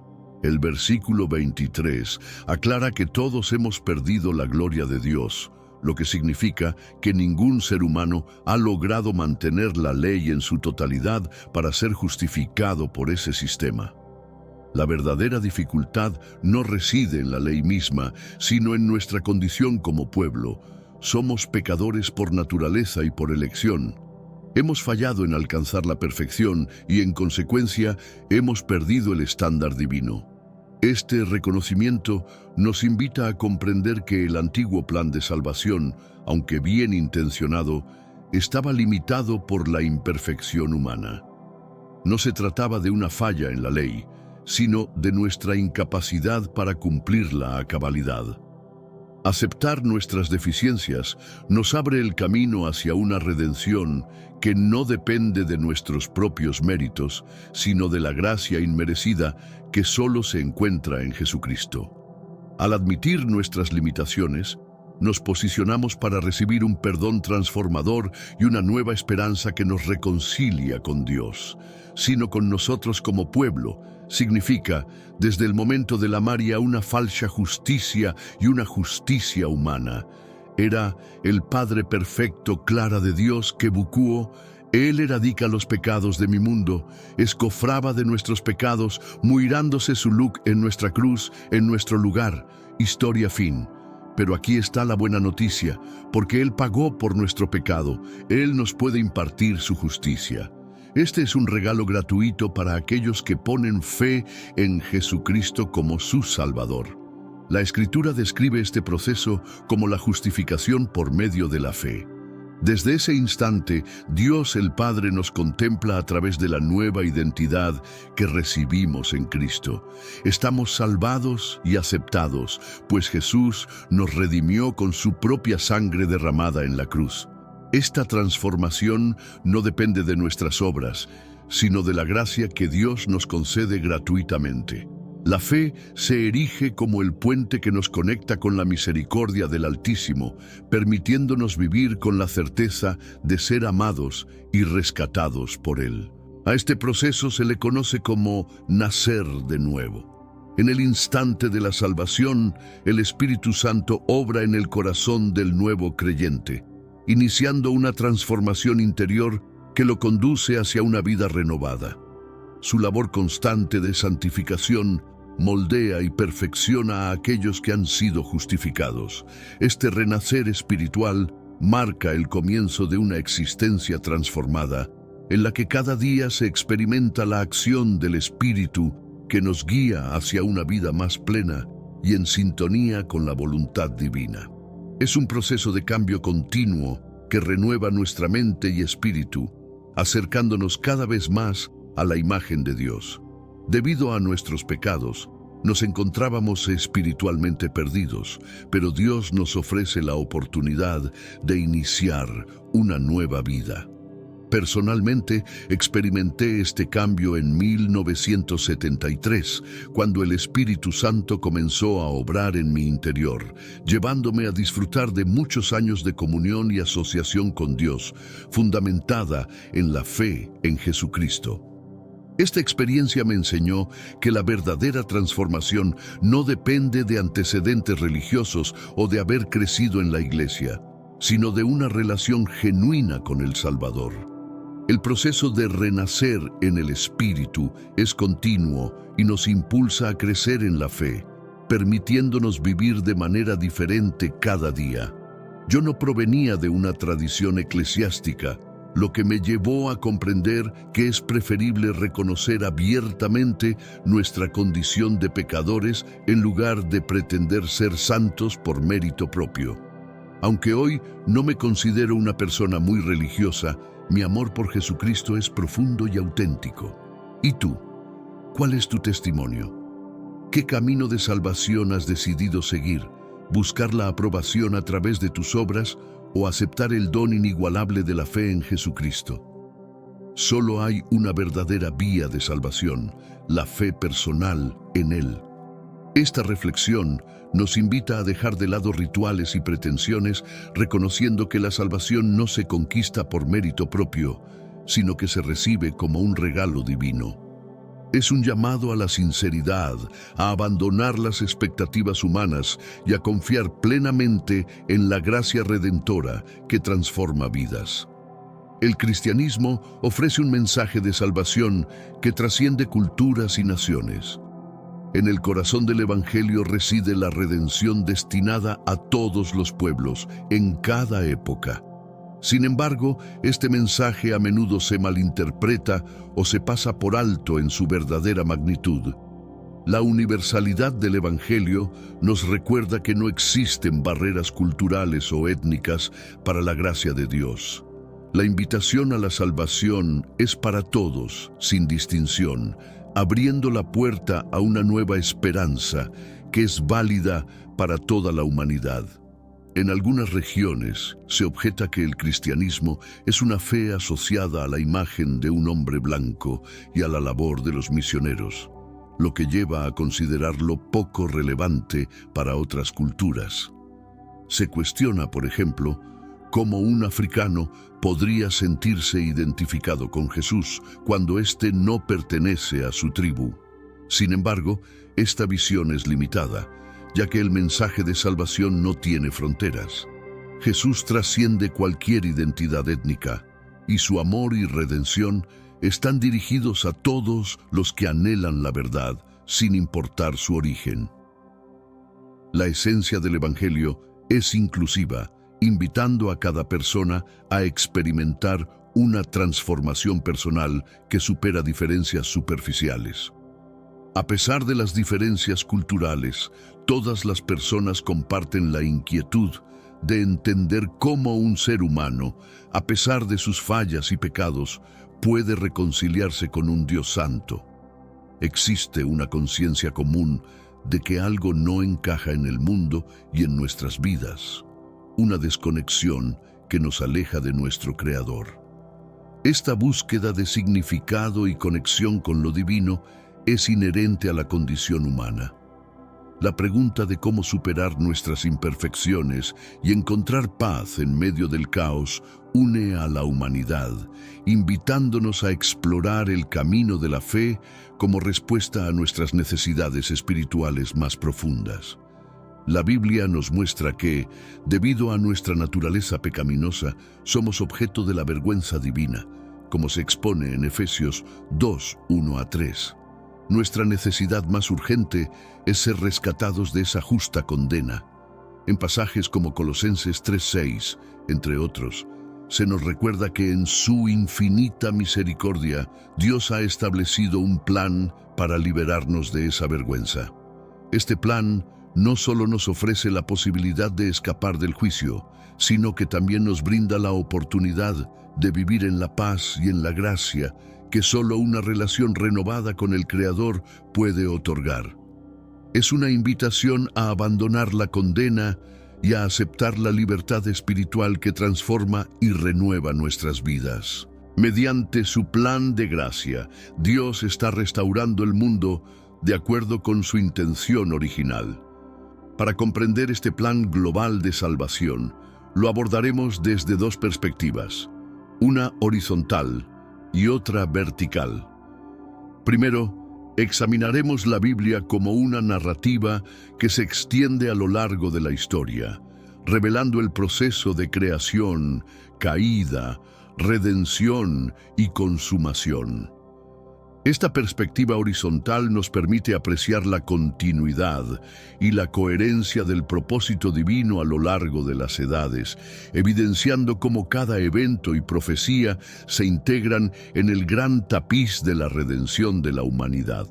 Speaker 1: El versículo 23 aclara que todos hemos perdido la gloria de Dios, lo que significa que ningún ser humano ha logrado mantener la ley en su totalidad para ser justificado por ese sistema. La verdadera dificultad no reside en la ley misma, sino en nuestra condición como pueblo. Somos pecadores por naturaleza y por elección. Hemos fallado en alcanzar la perfección y, en consecuencia, hemos perdido el estándar divino. Este reconocimiento nos invita a comprender que el antiguo plan de salvación, aunque bien intencionado, estaba limitado por la imperfección humana. No se trataba de una falla en la ley, sino de nuestra incapacidad para cumplirla a cabalidad. Aceptar nuestras deficiencias nos abre el camino hacia una redención que no depende de nuestros propios méritos, sino de la gracia inmerecida que solo se encuentra en Jesucristo. Al admitir nuestras limitaciones, nos posicionamos para recibir un perdón transformador y una nueva esperanza que nos reconcilia con Dios, sino con nosotros como pueblo, Significa, desde el momento de la Maria, una falsa justicia y una justicia humana. Era el Padre perfecto, clara de Dios, que bucuo. Él eradica los pecados de mi mundo, escofraba de nuestros pecados, muirándose su luz en nuestra cruz, en nuestro lugar. Historia fin. Pero aquí está la buena noticia, porque Él pagó por nuestro pecado. Él nos puede impartir su justicia. Este es un regalo gratuito para aquellos que ponen fe en Jesucristo como su Salvador. La Escritura describe este proceso como la justificación por medio de la fe. Desde ese instante, Dios el Padre nos contempla a través de la nueva identidad que recibimos en Cristo. Estamos salvados y aceptados, pues Jesús nos redimió con su propia sangre derramada en la cruz. Esta transformación no depende de nuestras obras, sino de la gracia que Dios nos concede gratuitamente. La fe se erige como el puente que nos conecta con la misericordia del Altísimo, permitiéndonos vivir con la certeza de ser amados y rescatados por Él. A este proceso se le conoce como nacer de nuevo. En el instante de la salvación, el Espíritu Santo obra en el corazón del nuevo creyente, iniciando una transformación interior que lo conduce hacia una vida renovada. Su labor constante de santificación moldea y perfecciona a aquellos que han sido justificados. Este renacer espiritual marca el comienzo de una existencia transformada, en la que cada día se experimenta la acción del Espíritu que nos guía hacia una vida más plena y en sintonía con la voluntad divina. Es un proceso de cambio continuo que renueva nuestra mente y espíritu, acercándonos cada vez más a la imagen de Dios. Debido a nuestros pecados, nos encontrábamos espiritualmente perdidos, pero Dios nos ofrece la oportunidad de iniciar una nueva vida. Personalmente, experimenté este cambio en 1973, cuando el Espíritu Santo comenzó a obrar en mi interior, llevándome a disfrutar de muchos años de comunión y asociación con Dios, fundamentada en la fe en Jesucristo. Esta experiencia me enseñó que la verdadera transformación no depende de antecedentes religiosos o de haber crecido en la iglesia, sino de una relación genuina con el Salvador. El proceso de renacer en el Espíritu es continuo y nos impulsa a crecer en la fe, permitiéndonos vivir de manera diferente cada día. Yo no provenía de una tradición eclesiástica, lo que me llevó a comprender que es preferible reconocer abiertamente nuestra condición de pecadores en lugar de pretender ser santos por mérito propio. Aunque hoy no me considero una persona muy religiosa, mi amor por Jesucristo es profundo y auténtico. ¿Y tú? ¿Cuál es tu testimonio? ¿Qué camino de salvación has decidido seguir? ¿Buscar la aprobación a través de tus obras o aceptar el don inigualable de la fe en Jesucristo? Solo hay una verdadera vía de salvación, la fe personal en Él. Esta reflexión nos invita a dejar de lado rituales y pretensiones, reconociendo que la salvación no se conquista por mérito propio, sino que se recibe como un regalo divino. Es un llamado a la sinceridad, a abandonar las expectativas humanas y a confiar plenamente en la gracia redentora que transforma vidas. El cristianismo ofrece un mensaje de salvación que trasciende culturas y naciones. En el corazón del Evangelio reside la redención destinada a todos los pueblos, en cada época. Sin embargo, este mensaje a menudo se malinterpreta o se pasa por alto en su verdadera magnitud. La universalidad del Evangelio nos recuerda que no existen barreras culturales o étnicas para la gracia de Dios. La invitación a la salvación es para todos, sin distinción, abriendo la puerta a una nueva esperanza que es válida para toda la humanidad. En algunas regiones se objeta que el cristianismo es una fe asociada a la imagen de un hombre blanco y a la labor de los misioneros, lo que lleva a considerarlo poco relevante para otras culturas. Se cuestiona, por ejemplo, cómo un africano podría sentirse identificado con Jesús cuando éste no pertenece a su tribu. Sin embargo, esta visión es limitada, ya que el mensaje de salvación no tiene fronteras. Jesús trasciende cualquier identidad étnica, y su amor y redención están dirigidos a todos los que anhelan la verdad, sin importar su origen. La esencia del Evangelio es inclusiva, invitando a cada persona a experimentar una transformación personal que supera diferencias superficiales. A pesar de las diferencias culturales, todas las personas comparten la inquietud de entender cómo un ser humano, a pesar de sus fallas y pecados, puede reconciliarse con un Dios santo. Existe una conciencia común de que algo no encaja en el mundo y en nuestras vidas, una desconexión que nos aleja de nuestro Creador. Esta búsqueda de significado y conexión con lo divino es inherente a la condición humana. La pregunta de cómo superar nuestras imperfecciones y encontrar paz en medio del caos une a la humanidad, invitándonos a explorar el camino de la fe como respuesta a nuestras necesidades espirituales más profundas. La Biblia nos muestra que, debido a nuestra naturaleza pecaminosa, somos objeto de la vergüenza divina, como se expone en Efesios 2, 1-3. Nuestra necesidad más urgente es ser rescatados de esa justa condena. En pasajes como Colosenses 3:6, entre otros, se nos recuerda que en su infinita misericordia, Dios ha establecido un plan para liberarnos de esa vergüenza. Este plan no solo nos ofrece la posibilidad de escapar del juicio, sino que también nos brinda la oportunidad de vivir en la paz y en la gracia que solo una relación renovada con el Creador puede otorgar. Es una invitación a abandonar la condena y a aceptar la libertad espiritual que transforma y renueva nuestras vidas. Mediante su plan de gracia, Dios está restaurando el mundo de acuerdo con su intención original. Para comprender este plan global de salvación, lo abordaremos desde dos perspectivas, una horizontal y otra vertical. Primero, examinaremos la Biblia como una narrativa que se extiende a lo largo de la historia, revelando el proceso de creación, caída, redención y consumación. Esta perspectiva horizontal nos permite apreciar la continuidad y la coherencia del propósito divino a lo largo de las edades, evidenciando cómo cada evento y profecía se integran en el gran tapiz de la redención de la humanidad.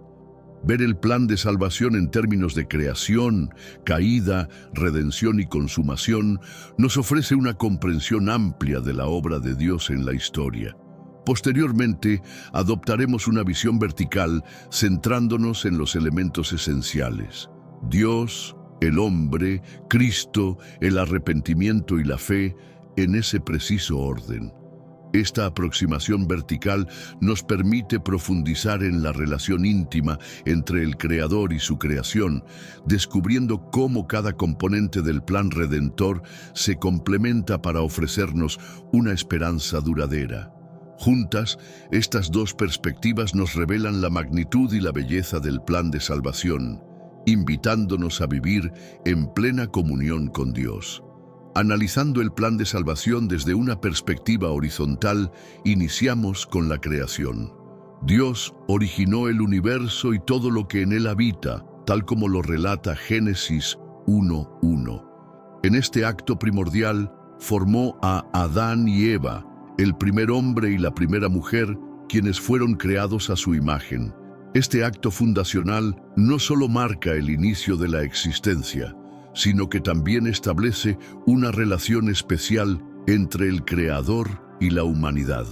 Speaker 1: Ver el plan de salvación en términos de creación, caída, redención y consumación nos ofrece una comprensión amplia de la obra de Dios en la historia. Posteriormente, adoptaremos una visión vertical centrándonos en los elementos esenciales: Dios, el hombre, Cristo, el arrepentimiento y la fe, en ese preciso orden. Esta aproximación vertical nos permite profundizar en la relación íntima entre el Creador y su creación, descubriendo cómo cada componente del plan redentor se complementa para ofrecernos una esperanza duradera. Juntas, estas dos perspectivas nos revelan la magnitud y la belleza del plan de salvación, invitándonos a vivir en plena comunión con Dios. Analizando el plan de salvación desde una perspectiva horizontal, iniciamos con la creación. Dios originó el universo y todo lo que en él habita, tal como lo relata Génesis 1:1. En este acto primordial, formó a Adán y Eva, el primer hombre y la primera mujer, quienes fueron creados a su imagen. Este acto fundacional no solo marca el inicio de la existencia, sino que también establece una relación especial entre el Creador y la humanidad.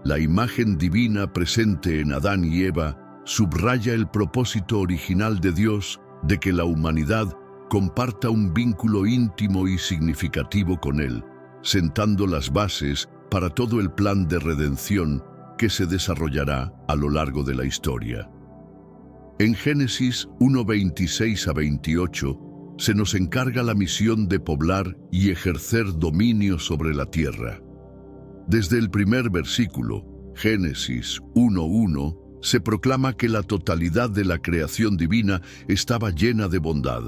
Speaker 1: La imagen divina presente en Adán y Eva subraya el propósito original de Dios de que la humanidad comparta un vínculo íntimo y significativo con Él, sentando las bases para todo el plan de redención que se desarrollará a lo largo de la historia. En Génesis 1:26-28 se nos encarga la misión de poblar y ejercer dominio sobre la tierra. Desde el primer versículo, Génesis 1:1, se proclama que la totalidad de la creación divina estaba llena de bondad.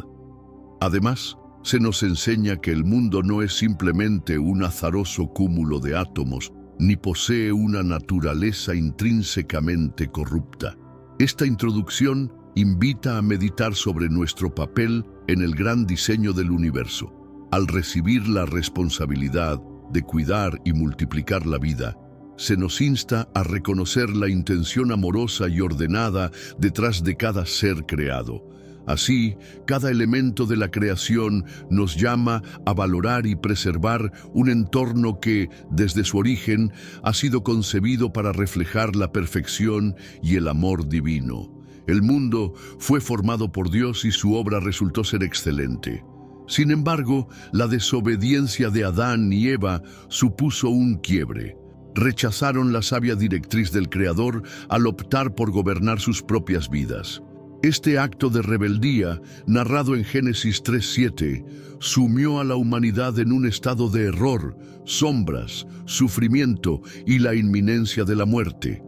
Speaker 1: Además, se nos enseña que el mundo no es simplemente un azaroso cúmulo de átomos, ni posee una naturaleza intrínsecamente corrupta. Esta introducción invita a meditar sobre nuestro papel en el gran diseño del universo. Al recibir la responsabilidad de cuidar y multiplicar la vida, se nos insta a reconocer la intención amorosa y ordenada detrás de cada ser creado. Así, cada elemento de la creación nos llama a valorar y preservar un entorno que, desde su origen, ha sido concebido para reflejar la perfección y el amor divino. El mundo fue formado por Dios y su obra resultó ser excelente. Sin embargo, la desobediencia de Adán y Eva supuso un quiebre. Rechazaron la sabia directriz del Creador al optar por gobernar sus propias vidas. Este acto de rebeldía, narrado en Génesis 3:7, sumió a la humanidad en un estado de error, sombras, sufrimiento y la inminencia de la muerte.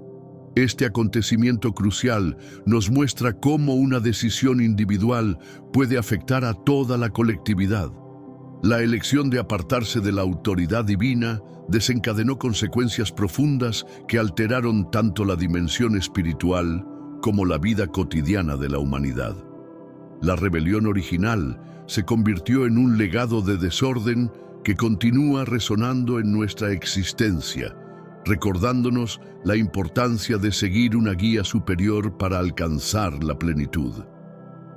Speaker 1: Este acontecimiento crucial nos muestra cómo una decisión individual puede afectar a toda la colectividad. La elección de apartarse de la autoridad divina desencadenó consecuencias profundas que alteraron tanto la dimensión espiritual como la vida cotidiana de la humanidad. La rebelión original se convirtió en un legado de desorden que continúa resonando en nuestra existencia, recordándonos la importancia de seguir una guía superior para alcanzar la plenitud.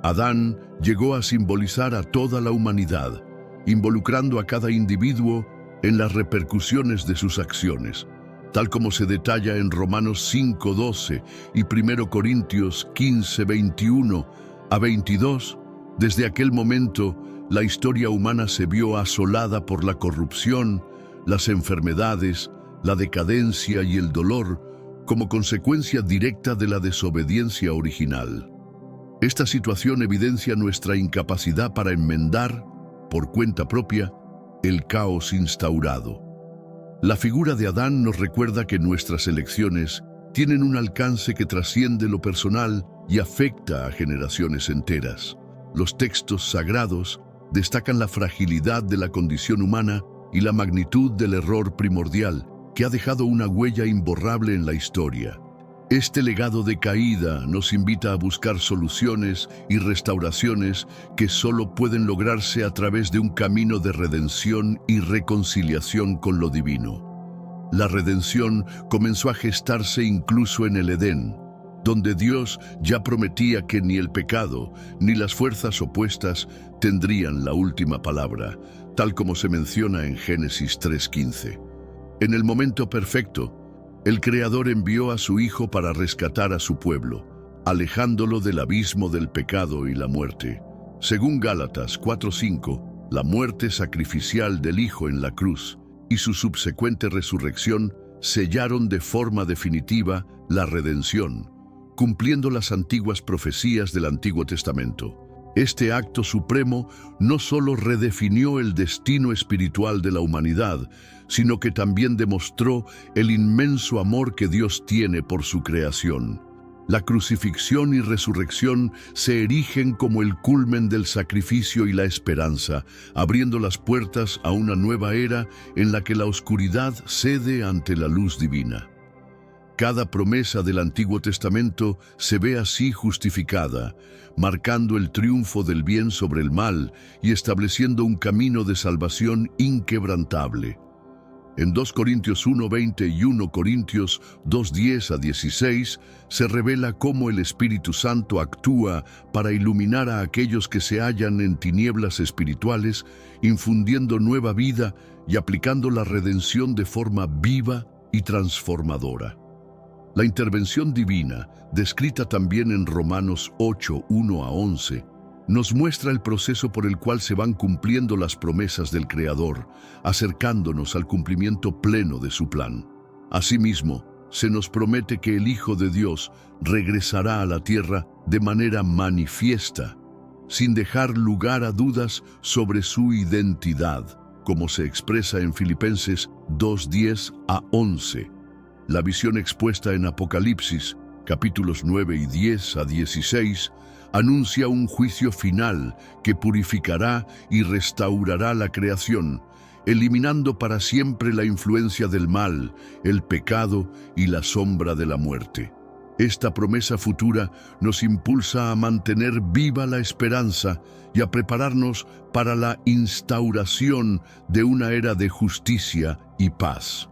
Speaker 1: Adán llegó a simbolizar a toda la humanidad, involucrando a cada individuo en las repercusiones de sus acciones, tal como se detalla en Romanos 5:12 y 1 Corintios 15:21 a 22. Desde aquel momento, la historia humana se vio asolada por la corrupción, las enfermedades, la decadencia y el dolor como consecuencia directa de la desobediencia original. Esta situación evidencia nuestra incapacidad para enmendar, por cuenta propia, el caos instaurado. La figura de Adán nos recuerda que nuestras elecciones tienen un alcance que trasciende lo personal y afecta a generaciones enteras. Los textos sagrados destacan la fragilidad de la condición humana y la magnitud del error primordial, que ha dejado una huella imborrable en la historia. Este legado de caída nos invita a buscar soluciones y restauraciones que solo pueden lograrse a través de un camino de redención y reconciliación con lo divino. La redención comenzó a gestarse incluso en el Edén, donde Dios ya prometía que ni el pecado ni las fuerzas opuestas tendrían la última palabra, tal como se menciona en Génesis 3:15. En el momento perfecto, el Creador envió a su Hijo para rescatar a su pueblo, alejándolo del abismo del pecado y la muerte. Según Gálatas 4:5, la muerte sacrificial del Hijo en la cruz y su subsecuente resurrección sellaron de forma definitiva la redención, cumpliendo las antiguas profecías del Antiguo Testamento. Este acto supremo no solo redefinió el destino espiritual de la humanidad, sino que también demostró el inmenso amor que Dios tiene por su creación. La crucifixión y resurrección se erigen como el culmen del sacrificio y la esperanza, abriendo las puertas a una nueva era en la que la oscuridad cede ante la luz divina. Cada promesa del Antiguo Testamento se ve así justificada, marcando el triunfo del bien sobre el mal y estableciendo un camino de salvación inquebrantable. En 2 Corintios 1:20 y 1 Corintios 2:10 a 16 se revela cómo el Espíritu Santo actúa para iluminar a aquellos que se hallan en tinieblas espirituales, infundiendo nueva vida y aplicando la redención de forma viva y transformadora. La intervención divina, descrita también en Romanos 8:1 a 11, nos muestra el proceso por el cual se van cumpliendo las promesas del Creador, acercándonos al cumplimiento pleno de su plan. Asimismo, se nos promete que el Hijo de Dios regresará a la tierra de manera manifiesta, sin dejar lugar a dudas sobre su identidad, como se expresa en Filipenses 2:10 a 11. La visión expuesta en Apocalipsis capítulos 9 y 10 a 16, anuncia un juicio final que purificará y restaurará la creación, eliminando para siempre la influencia del mal, el pecado y la sombra de la muerte. Esta promesa futura nos impulsa a mantener viva la esperanza y a prepararnos para la instauración de una era de justicia y paz.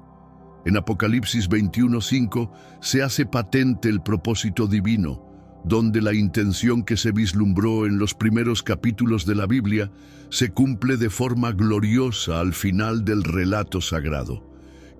Speaker 1: En Apocalipsis 21:5 se hace patente el propósito divino, donde la intención que se vislumbró en los primeros capítulos de la Biblia se cumple de forma gloriosa al final del relato sagrado.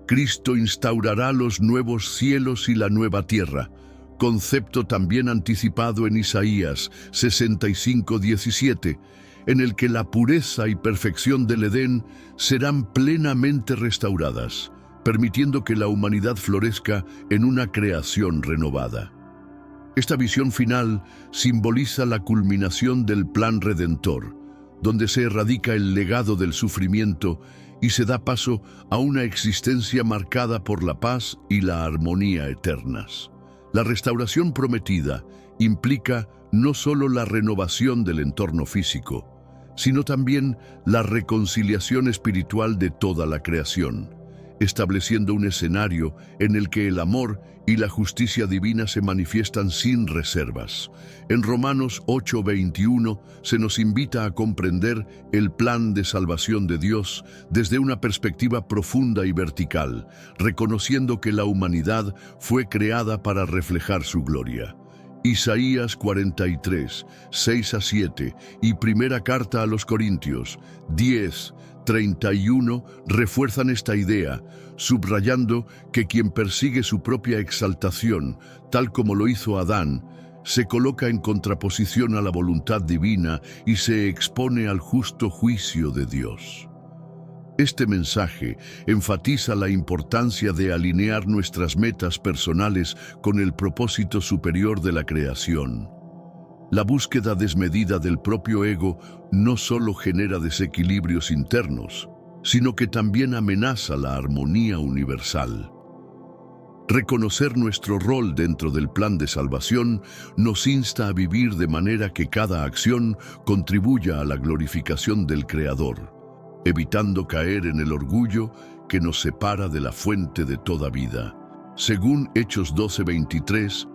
Speaker 1: Cristo instaurará los nuevos cielos y la nueva tierra, concepto también anticipado en Isaías 65:17, en el que la pureza y perfección del Edén serán plenamente restauradas, permitiendo que la humanidad florezca en una creación renovada. Esta visión final simboliza la culminación del plan redentor, donde se erradica el legado del sufrimiento y se da paso a una existencia marcada por la paz y la armonía eternas. La restauración prometida implica no solo la renovación del entorno físico, sino también la reconciliación espiritual de toda la creación, estableciendo un escenario en el que el amor y la justicia divina se manifiestan sin reservas. En Romanos 8:21 se nos invita a comprender el plan de salvación de Dios desde una perspectiva profunda y vertical, reconociendo que la humanidad fue creada para reflejar su gloria. Isaías 43, 6 a 7 y Primera Carta a los Corintios 10, 31 refuerzan esta idea, subrayando que quien persigue su propia exaltación, tal como lo hizo Adán, se coloca en contraposición a la voluntad divina y se expone al justo juicio de Dios. Este mensaje enfatiza la importancia de alinear nuestras metas personales con el propósito superior de la creación. La búsqueda desmedida del propio ego no solo genera desequilibrios internos, sino que también amenaza la armonía universal. Reconocer nuestro rol dentro del plan de salvación nos insta a vivir de manera que cada acción contribuya a la glorificación del Creador, evitando caer en el orgullo que nos separa de la fuente de toda vida. Según Hechos 12:23,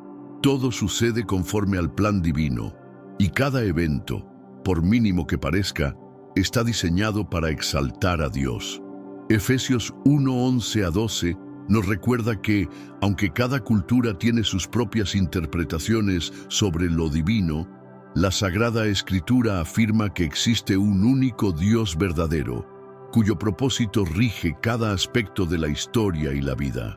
Speaker 1: todo sucede conforme al plan divino, y cada evento, por mínimo que parezca, está diseñado para exaltar a Dios. Efesios 1:11 a 12 nos recuerda que, aunque cada cultura tiene sus propias interpretaciones sobre lo divino, la Sagrada Escritura afirma que existe un único Dios verdadero, cuyo propósito rige cada aspecto de la historia y la vida.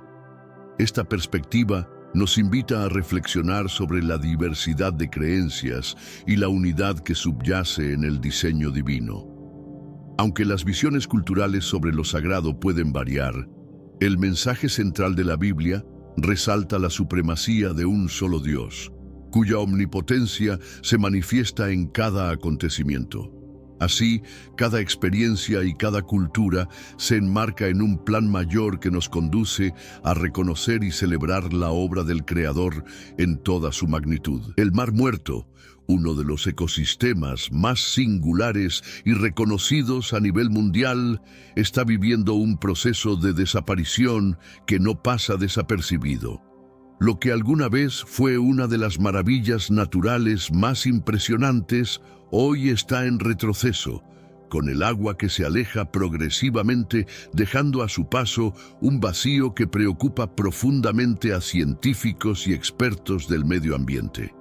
Speaker 1: Esta perspectiva nos invita a reflexionar sobre la diversidad de creencias y la unidad que subyace en el diseño divino. Aunque las visiones culturales sobre lo sagrado pueden variar, el mensaje central de la Biblia resalta la supremacía de un solo Dios, cuya omnipotencia se manifiesta en cada acontecimiento. Así, cada experiencia y cada cultura se enmarca en un plan mayor que nos conduce a reconocer y celebrar la obra del Creador en toda su magnitud. El Mar Muerto, uno de los ecosistemas más singulares y reconocidos a nivel mundial, está viviendo un proceso de desaparición que no pasa desapercibido. Lo que alguna vez fue una de las maravillas naturales más impresionantes, hoy está en retroceso, con el agua que se aleja progresivamente, dejando a su paso un vacío que preocupa profundamente a científicos y expertos del medio ambiente.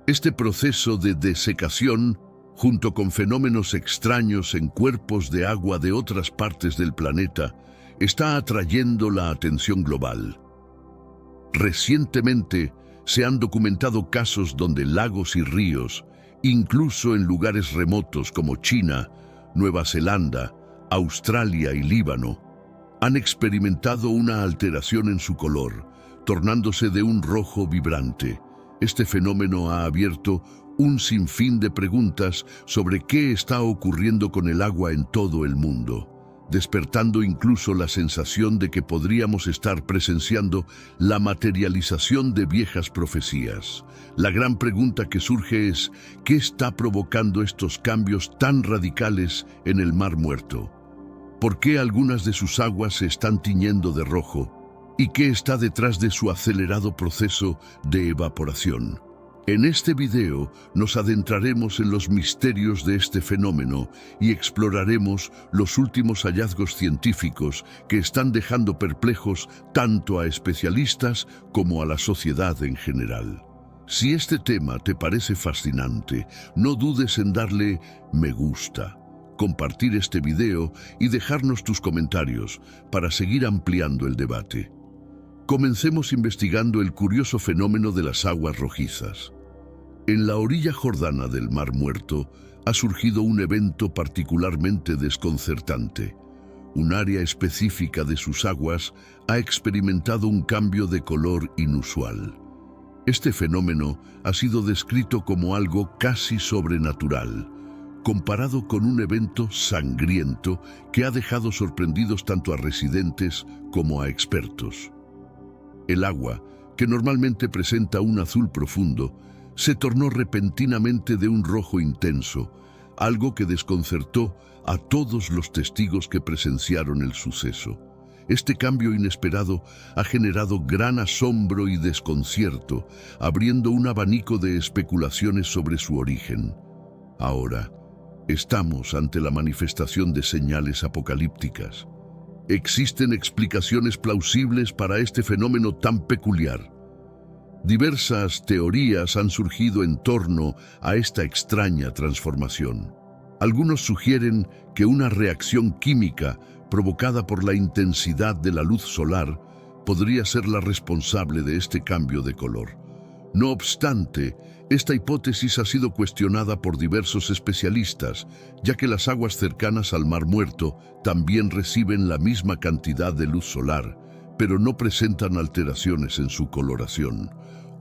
Speaker 1: Este proceso de desecación, junto con fenómenos extraños en cuerpos de agua de otras partes del planeta, está atrayendo la atención global. Recientemente se han documentado casos donde lagos y ríos, incluso en lugares remotos como China, Nueva Zelanda, Australia y Líbano, han experimentado una alteración en su color, tornándose de un rojo vibrante. Este fenómeno ha abierto un sinfín de preguntas sobre qué está ocurriendo con el agua en todo el mundo. despertando incluso la sensación de que podríamos estar presenciando la materialización de viejas profecías. La gran pregunta que surge es, ¿qué está provocando estos cambios tan radicales en el Mar Muerto? ¿Por qué algunas de sus aguas se están tiñendo de rojo? ¿Y qué está detrás de su acelerado proceso de evaporación? En este video nos adentraremos en los misterios de este fenómeno y exploraremos los últimos hallazgos científicos que están dejando perplejos tanto a especialistas como a la sociedad en general. Si este tema te parece fascinante, no dudes en darle me gusta, compartir este video y dejarnos tus comentarios para seguir ampliando el debate. Comencemos investigando el curioso fenómeno de las aguas rojizas. En la orilla jordana del Mar Muerto ha surgido un evento particularmente desconcertante. Un área específica de sus aguas ha experimentado un cambio de color inusual. Este fenómeno ha sido descrito como algo casi sobrenatural, comparado con un evento sangriento que ha dejado sorprendidos tanto a residentes como a expertos. El agua, que normalmente presenta un azul profundo, se tornó repentinamente de un rojo intenso, algo que desconcertó a todos los testigos que presenciaron el suceso. Este cambio inesperado ha generado gran asombro y desconcierto, abriendo un abanico de especulaciones sobre su origen. Ahora, estamos ante la manifestación de señales apocalípticas. ¿Existen explicaciones plausibles para este fenómeno tan peculiar? Diversas teorías han surgido en torno a esta extraña transformación. Algunos sugieren que una reacción química provocada por la intensidad de la luz solar podría ser la responsable de este cambio de color. No obstante, esta hipótesis ha sido cuestionada por diversos especialistas, ya que las aguas cercanas al Mar Muerto también reciben la misma cantidad de luz solar, pero no presentan alteraciones en su coloración.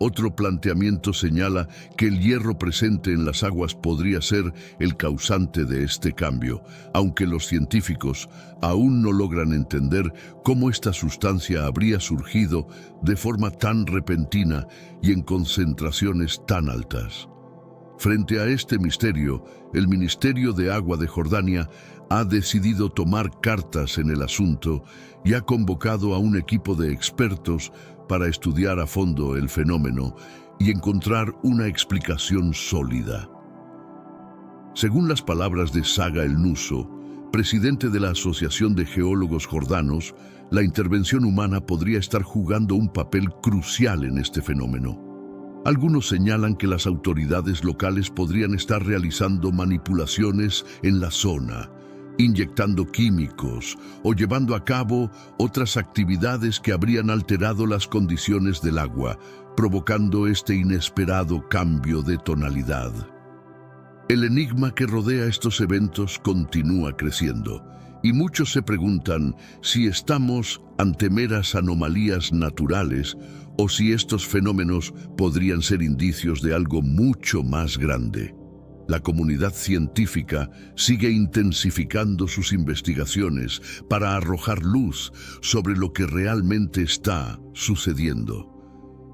Speaker 1: Otro planteamiento señala que el hierro presente en las aguas podría ser el causante de este cambio, aunque los científicos aún no logran entender cómo esta sustancia habría surgido de forma tan repentina y en concentraciones tan altas. Frente a este misterio, el Ministerio de Agua de Jordania ha decidido tomar cartas en el asunto y ha convocado a un equipo de expertos para estudiar a fondo el fenómeno y encontrar una explicación sólida. Según las palabras de Saga El Nuso, presidente de la Asociación de Geólogos Jordanos, la intervención humana podría estar jugando un papel crucial en este fenómeno. Algunos señalan que las autoridades locales podrían estar realizando manipulaciones en la zona, inyectando químicos o llevando a cabo otras actividades que habrían alterado las condiciones del agua, provocando este inesperado cambio de tonalidad. El enigma que rodea estos eventos continúa creciendo, y muchos se preguntan si estamos ante meras anomalías naturales o si estos fenómenos podrían ser indicios de algo mucho más grande. La comunidad científica sigue intensificando sus investigaciones para arrojar luz sobre lo que realmente está sucediendo.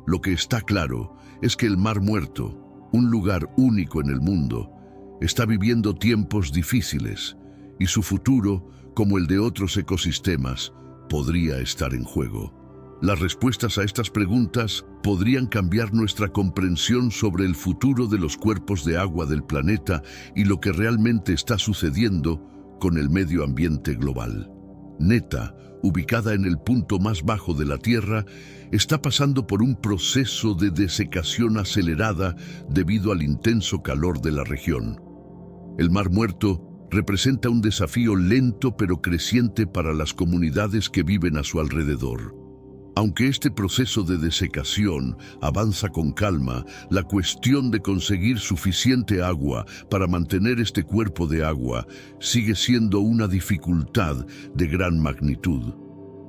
Speaker 1: Lo que está claro es que el Mar Muerto, un lugar único en el mundo, está viviendo tiempos difíciles y su futuro, como el de otros ecosistemas, podría estar en juego. Las respuestas a estas preguntas podrían cambiar nuestra comprensión sobre el futuro de los cuerpos de agua del planeta y lo que realmente está sucediendo con el medio ambiente global. Neta, ubicada en el punto más bajo de la Tierra, está pasando por un proceso de desecación acelerada debido al intenso calor de la región. El Mar Muerto representa un desafío lento pero creciente para las comunidades que viven a su alrededor. Aunque este proceso de desecación avanza con calma, la cuestión de conseguir suficiente agua para mantener este cuerpo de agua sigue siendo una dificultad de gran magnitud.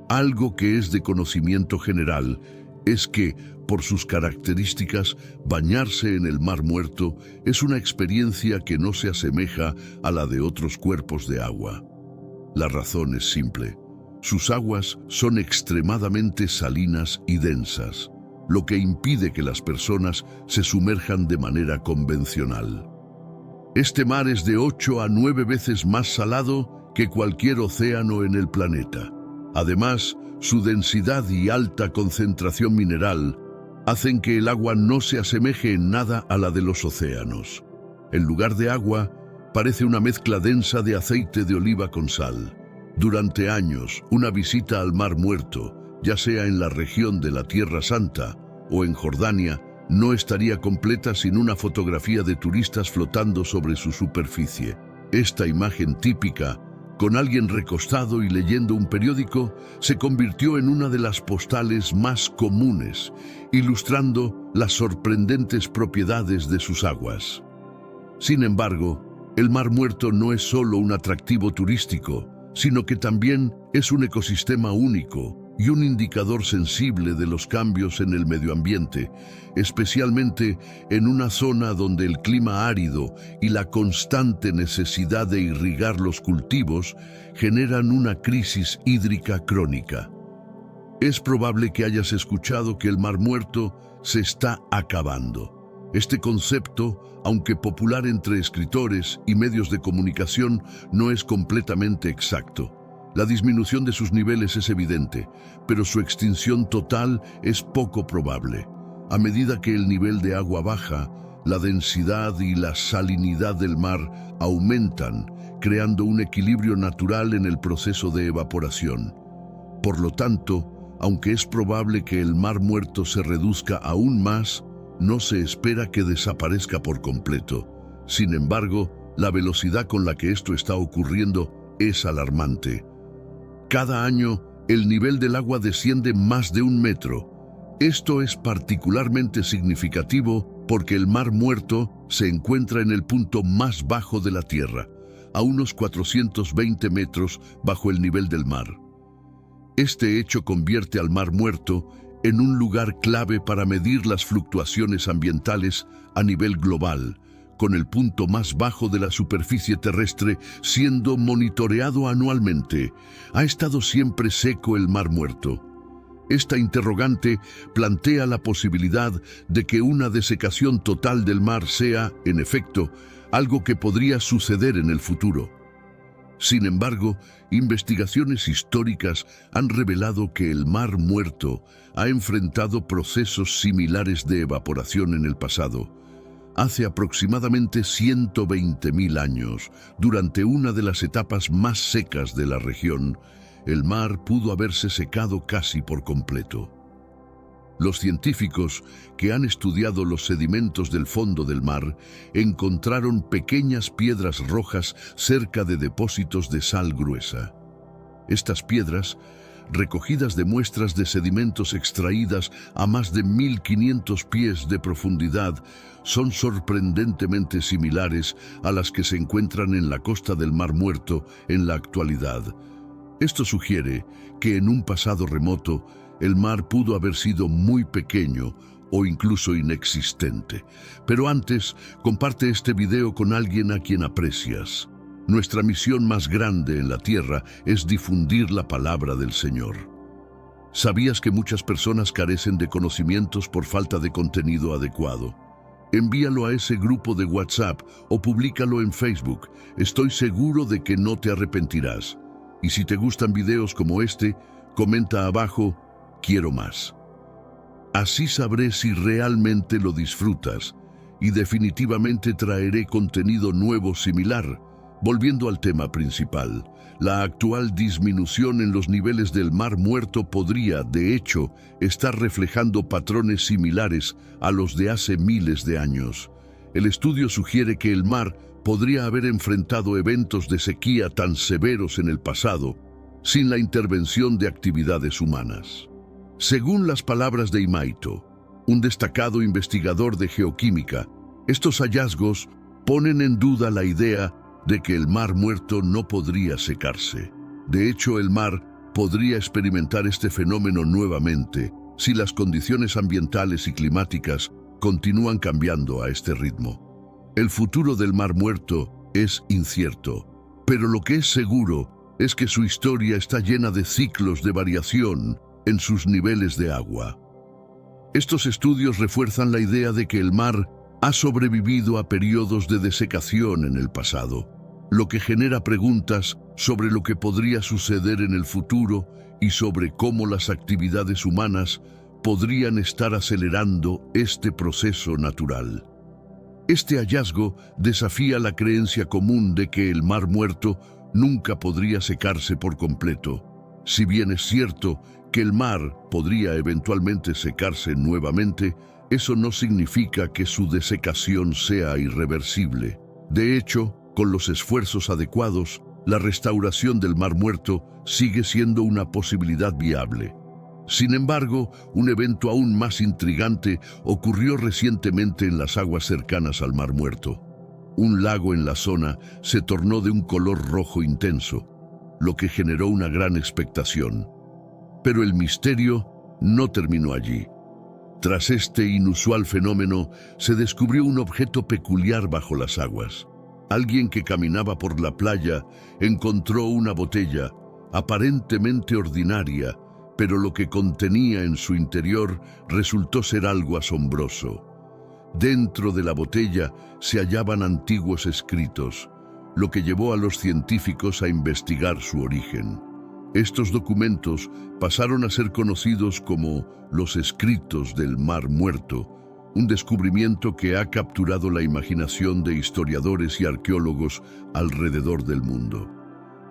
Speaker 1: Algo que es de conocimiento general es que, por sus características, bañarse en el Mar Muerto es una experiencia que no se asemeja a la de otros cuerpos de agua. La razón es simple. Sus aguas son extremadamente salinas y densas, lo que impide que las personas se sumerjan de manera convencional. Este mar es de 8 a 9 veces más salado que cualquier océano en el planeta. Además, su densidad y alta concentración mineral hacen que el agua no se asemeje en nada a la de los océanos. En lugar de agua, parece una mezcla densa de aceite de oliva con sal. Durante años, una visita al Mar Muerto, ya sea en la región de la Tierra Santa o en Jordania, no estaría completa sin una fotografía de turistas flotando sobre su superficie. Esta imagen típica, con alguien recostado y leyendo un periódico, se convirtió en una de las postales más comunes, ilustrando las sorprendentes propiedades de sus aguas. Sin embargo, el Mar Muerto no es solo un atractivo turístico, sino que también es un ecosistema único y un indicador sensible de los cambios en el medio ambiente, especialmente en una zona donde el clima árido y la constante necesidad de irrigar los cultivos generan una crisis hídrica crónica. Es probable que hayas escuchado que el Mar Muerto se está acabando. Este concepto, aunque popular entre escritores y medios de comunicación, no es completamente exacto. La disminución de sus niveles es evidente, pero su extinción total es poco probable. A medida que el nivel de agua baja, la densidad y la salinidad del mar aumentan, creando un equilibrio natural en el proceso de evaporación. Por lo tanto, aunque es probable que el Mar Muerto se reduzca aún más, no se espera que desaparezca por completo. Sin embargo, la velocidad con la que esto está ocurriendo es alarmante. Cada año, el nivel del agua desciende más de 1 metro. Esto es particularmente significativo porque el Mar Muerto se encuentra en el punto más bajo de la Tierra, a unos 420 metros bajo el nivel del mar. Este hecho convierte al Mar Muerto en un lugar clave para medir las fluctuaciones ambientales a nivel global, con el punto más bajo de la superficie terrestre siendo monitoreado anualmente. ¿Ha estado siempre seco el Mar Muerto? Esta interrogante plantea la posibilidad de que una desecación total del mar sea, en efecto, algo que podría suceder en el futuro. Sin embargo, investigaciones históricas han revelado que el Mar Muerto ha enfrentado procesos similares de evaporación en el pasado. Hace aproximadamente 120.000 años, durante una de las etapas más secas de la región, el mar pudo haberse secado casi por completo. Los científicos que han estudiado los sedimentos del fondo del mar encontraron pequeñas piedras rojas cerca de depósitos de sal gruesa. Estas piedras, recogidas de muestras de sedimentos extraídas a más de 1.500 pies de profundidad, son sorprendentemente similares a las que se encuentran en la costa del Mar Muerto en la actualidad. Esto sugiere que en un pasado remoto, el mar pudo haber sido muy pequeño o incluso inexistente. Pero antes, comparte este video con alguien a quien aprecias. Nuestra misión más grande en la Tierra es difundir la palabra del Señor. ¿Sabías que muchas personas carecen de conocimientos por falta de contenido adecuado? Envíalo a ese grupo de WhatsApp o públicalo en Facebook. Estoy seguro de que no te arrepentirás. Y si te gustan videos como este, comenta abajo: quiero más. Así sabré si realmente lo disfrutas y definitivamente traeré contenido nuevo similar. Volviendo al tema principal, la actual disminución en los niveles del Mar Muerto podría, de hecho, estar reflejando patrones similares a los de hace miles de años. El estudio sugiere que el mar podría haber enfrentado eventos de sequía tan severos en el pasado, sin la intervención de actividades humanas. Según las palabras de Imaito, un destacado investigador de geoquímica, estos hallazgos ponen en duda la idea de que el Mar Muerto no podría secarse. De hecho, el mar podría experimentar este fenómeno nuevamente si las condiciones ambientales y climáticas continúan cambiando a este ritmo. El futuro del Mar Muerto es incierto, pero lo que es seguro es que su historia está llena de ciclos de variación en sus niveles de agua. Estos estudios refuerzan la idea de que el mar ha sobrevivido a periodos de desecación en el pasado, lo que genera preguntas sobre lo que podría suceder en el futuro y sobre cómo las actividades humanas podrían estar acelerando este proceso natural. Este hallazgo desafía la creencia común de que el Mar Muerto nunca podría secarse por completo. Si bien es cierto que el mar podría eventualmente secarse nuevamente, eso no significa que su desecación sea irreversible. De hecho, con los esfuerzos adecuados, la restauración del Mar Muerto sigue siendo una posibilidad viable. Sin embargo, un evento aún más intrigante ocurrió recientemente en las aguas cercanas al Mar Muerto. Un lago en la zona se tornó de un color rojo intenso, lo que generó una gran expectación. Pero el misterio no terminó allí. Tras este inusual fenómeno, se descubrió un objeto peculiar bajo las aguas. Alguien que caminaba por la playa encontró una botella, aparentemente ordinaria, pero lo que contenía en su interior resultó ser algo asombroso. Dentro de la botella se hallaban antiguos escritos, lo que llevó a los científicos a investigar su origen. Estos documentos pasaron a ser conocidos como los escritos del Mar Muerto, un descubrimiento que ha capturado la imaginación de historiadores y arqueólogos alrededor del mundo.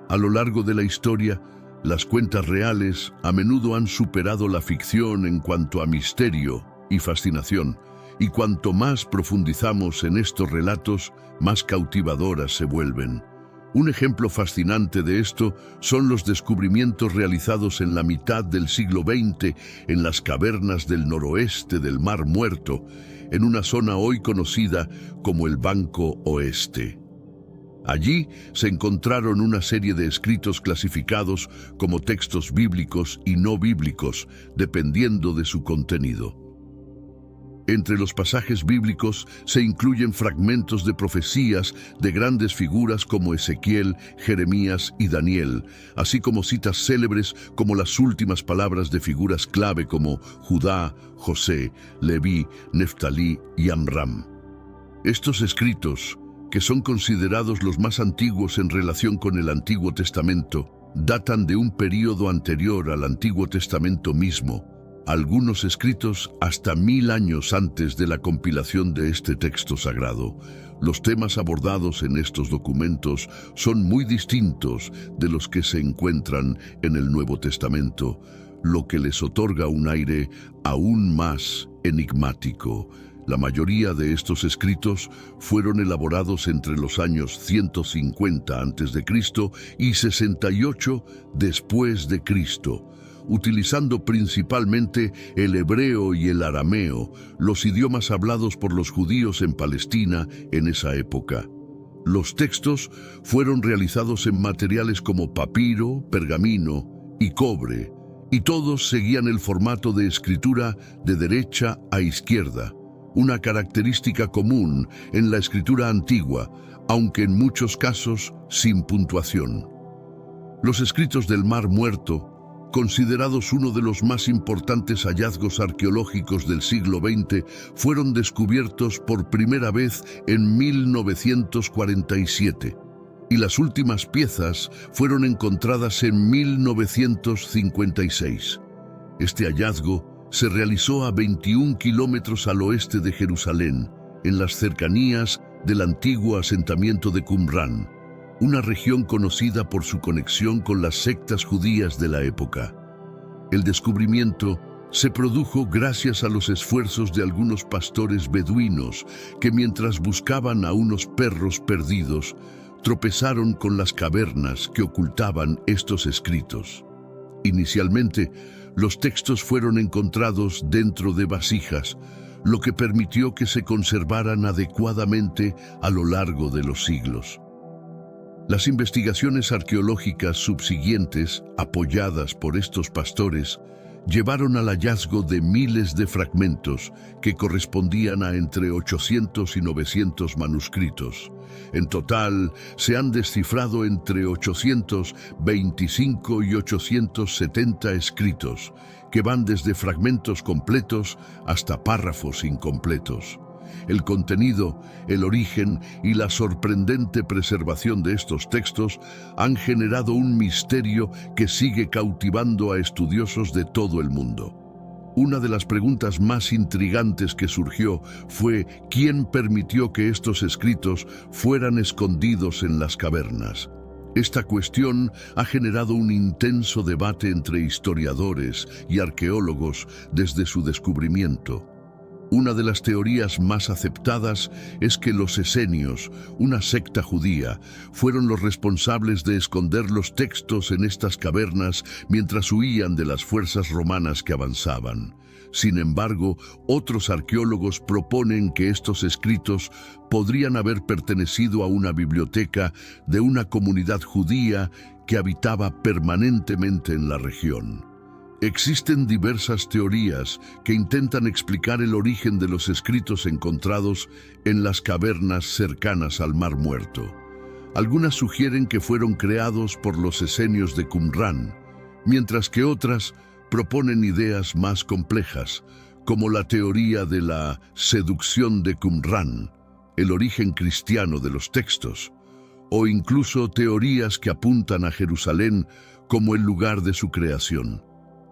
Speaker 1: A lo largo de la historia, las cuentas reales a menudo han superado la ficción en cuanto a misterio y fascinación, y cuanto más profundizamos en estos relatos, más cautivadoras se vuelven. Un ejemplo fascinante de esto son los descubrimientos realizados en la mitad del siglo XX en las cavernas del noroeste del Mar Muerto, en una zona hoy conocida como el Banco Oeste. Allí se encontraron una serie de escritos clasificados como textos bíblicos y no bíblicos, dependiendo de su contenido. Entre los pasajes bíblicos se incluyen fragmentos de profecías de grandes figuras como Ezequiel, Jeremías y Daniel, así como citas célebres como las últimas palabras de figuras clave como Judá, José, Leví, Neftalí y Amram. Estos escritos, que son considerados los más antiguos en relación con el Antiguo Testamento, datan de un período anterior al Antiguo Testamento mismo, algunos escritos hasta 1000 años antes de la compilación de este texto sagrado. Los temas abordados en estos documentos son muy distintos de los que se encuentran en el Nuevo Testamento, lo que les otorga un aire aún más enigmático. La mayoría de estos escritos fueron elaborados entre los años 150 a.C. y 68 después de Cristo, utilizando principalmente el hebreo y el arameo, los idiomas hablados por los judíos en Palestina en esa época. Los textos fueron realizados en materiales como papiro, pergamino y cobre, y todos seguían el formato de escritura de derecha a izquierda, una característica común en la escritura antigua, aunque en muchos casos sin puntuación. Los escritos del Mar Muerto, considerados uno de los más importantes hallazgos arqueológicos del siglo XX, fueron descubiertos por primera vez en 1947, y las últimas piezas fueron encontradas en 1956. Este hallazgo se realizó a 21 kilómetros al oeste de Jerusalén, en las cercanías del antiguo asentamiento de Qumran, una región conocida por su conexión con las sectas judías de la época. El descubrimiento se produjo gracias a los esfuerzos de algunos pastores beduinos que, mientras buscaban a unos perros perdidos, tropezaron con las cavernas que ocultaban estos escritos. Inicialmente, los textos fueron encontrados dentro de vasijas, lo que permitió que se conservaran adecuadamente a lo largo de los siglos. Las investigaciones arqueológicas subsiguientes, apoyadas por estos pastores, llevaron al hallazgo de miles de fragmentos que correspondían a entre 800 y 900 manuscritos. En total, se han descifrado entre 825 y 870 escritos, que van desde fragmentos completos hasta párrafos incompletos. El contenido, el origen y la sorprendente preservación de estos textos han generado un misterio que sigue cautivando a estudiosos de todo el mundo. Una de las preguntas más intrigantes que surgió fue ¿quién permitió que estos escritos fueran escondidos en las cavernas? Esta cuestión ha generado un intenso debate entre historiadores y arqueólogos desde su descubrimiento. Una de las teorías más aceptadas es que los esenios, una secta judía, fueron los responsables de esconder los textos en estas cavernas mientras huían de las fuerzas romanas que avanzaban. Sin embargo, otros arqueólogos proponen que estos escritos podrían haber pertenecido a una biblioteca de una comunidad judía que habitaba permanentemente en la región. Existen diversas teorías que intentan explicar el origen de los escritos encontrados en las cavernas cercanas al Mar Muerto. Algunas sugieren que fueron creados por los esenios de Qumrán, mientras que otras proponen ideas más complejas, como la teoría de la seducción de Qumrán, el origen cristiano de los textos, o incluso teorías que apuntan a Jerusalén como el lugar de su creación.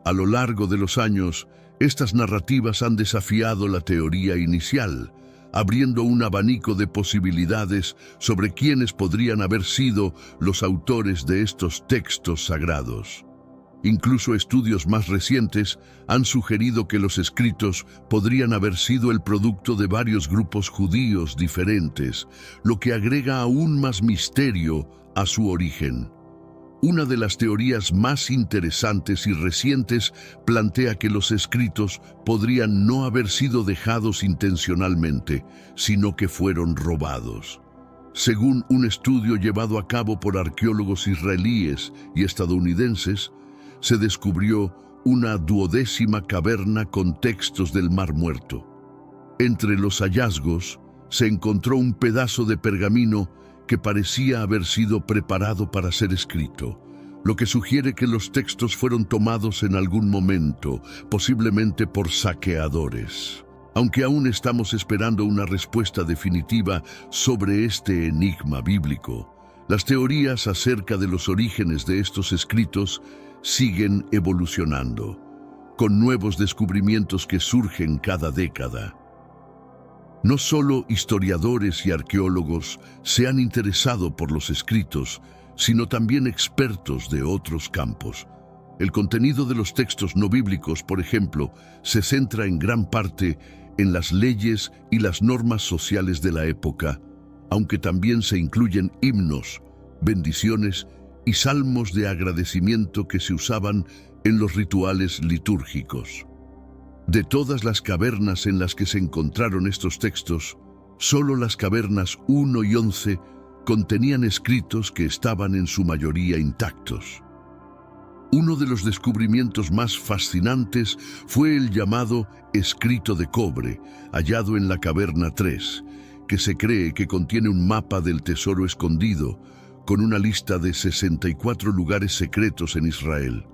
Speaker 1: A lo largo de los años, estas narrativas han desafiado la teoría inicial, abriendo un abanico de posibilidades sobre quiénes podrían haber sido los autores de estos textos sagrados. Incluso estudios más recientes han sugerido que los escritos podrían haber sido el producto de varios grupos judíos diferentes, lo que agrega aún más misterio a su origen. Una de las teorías más interesantes y recientes plantea que los escritos podrían no haber sido dejados intencionalmente, sino que fueron robados. Según un estudio llevado a cabo por arqueólogos israelíes y estadounidenses, se descubrió una 12ª caverna con textos del Mar Muerto. Entre los hallazgos se encontró un pedazo de pergamino que parecía haber sido preparado para ser escrito, lo que sugiere que los textos fueron tomados en algún momento, posiblemente por saqueadores. Aunque aún estamos esperando una respuesta definitiva sobre este enigma bíblico, las teorías acerca de los orígenes de estos escritos siguen evolucionando, con nuevos descubrimientos que surgen cada década. No solo historiadores y arqueólogos se han interesado por los escritos, sino también expertos de otros campos. El contenido de los textos no bíblicos, por ejemplo, se centra en gran parte en las leyes y las normas sociales de la época, aunque también se incluyen himnos, bendiciones y salmos de agradecimiento que se usaban en los rituales litúrgicos. De todas las cavernas en las que se encontraron estos textos, solo las cavernas 1 y 11 contenían escritos que estaban en su mayoría intactos. Uno de los descubrimientos más fascinantes fue el llamado escrito de cobre, hallado en la caverna 3, que se cree que contiene un mapa del tesoro escondido, con una lista de 64 lugares secretos en Israel.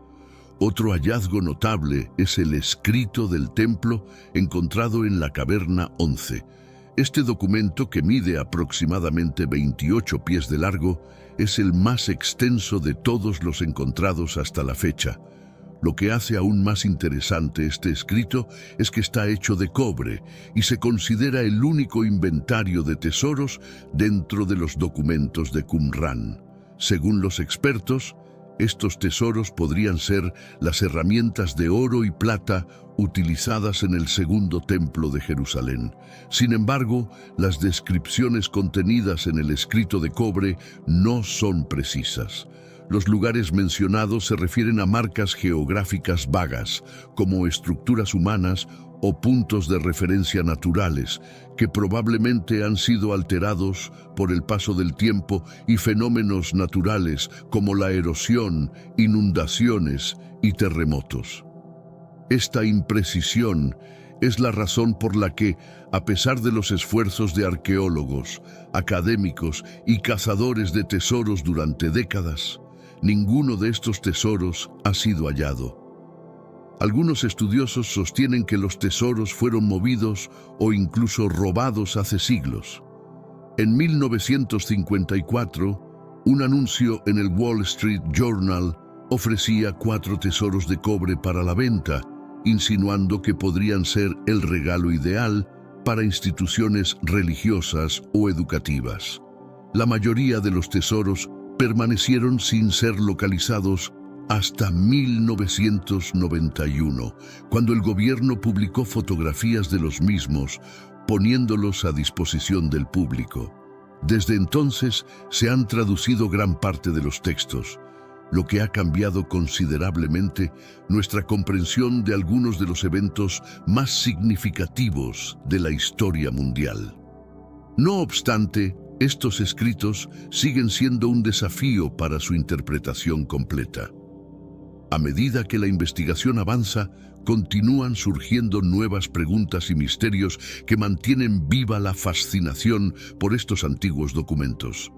Speaker 1: Otro hallazgo notable es el escrito del templo encontrado en la caverna 11. Este documento, que mide aproximadamente 28 pies de largo, es el más extenso de todos los encontrados hasta la fecha. Lo que hace aún más interesante este escrito es que está hecho de cobre y se considera el único inventario de tesoros dentro de los documentos de Qumrán. Según los expertos, estos tesoros podrían ser las herramientas de oro y plata utilizadas en el segundo templo de Jerusalén. Sin embargo, las descripciones contenidas en el escrito de cobre no son precisas. Los lugares mencionados se refieren a marcas geográficas vagas, como estructuras humanas o puntos de referencia naturales, que probablemente han sido alterados por el paso del tiempo y fenómenos naturales como la erosión, inundaciones y terremotos. Esta imprecisión es la razón por la que, a pesar de los esfuerzos de arqueólogos, académicos y cazadores de tesoros durante décadas, ninguno de estos tesoros ha sido hallado. Algunos estudiosos sostienen que los tesoros fueron movidos o incluso robados hace siglos. En 1954, un anuncio en el Wall Street Journal ofrecía 4 tesoros de cobre para la venta, insinuando que podrían ser el regalo ideal para instituciones religiosas o educativas. La mayoría de los tesoros permanecieron sin ser localizados hasta 1991, cuando el gobierno publicó fotografías de los mismos, poniéndolos a disposición del público. Desde entonces se han traducido gran parte de los textos, lo que ha cambiado considerablemente nuestra comprensión de algunos de los eventos más significativos de la historia mundial. No obstante, estos escritos siguen siendo un desafío para su interpretación completa. A medida que la investigación avanza, continúan surgiendo nuevas preguntas y misterios que mantienen viva la fascinación por estos antiguos documentos.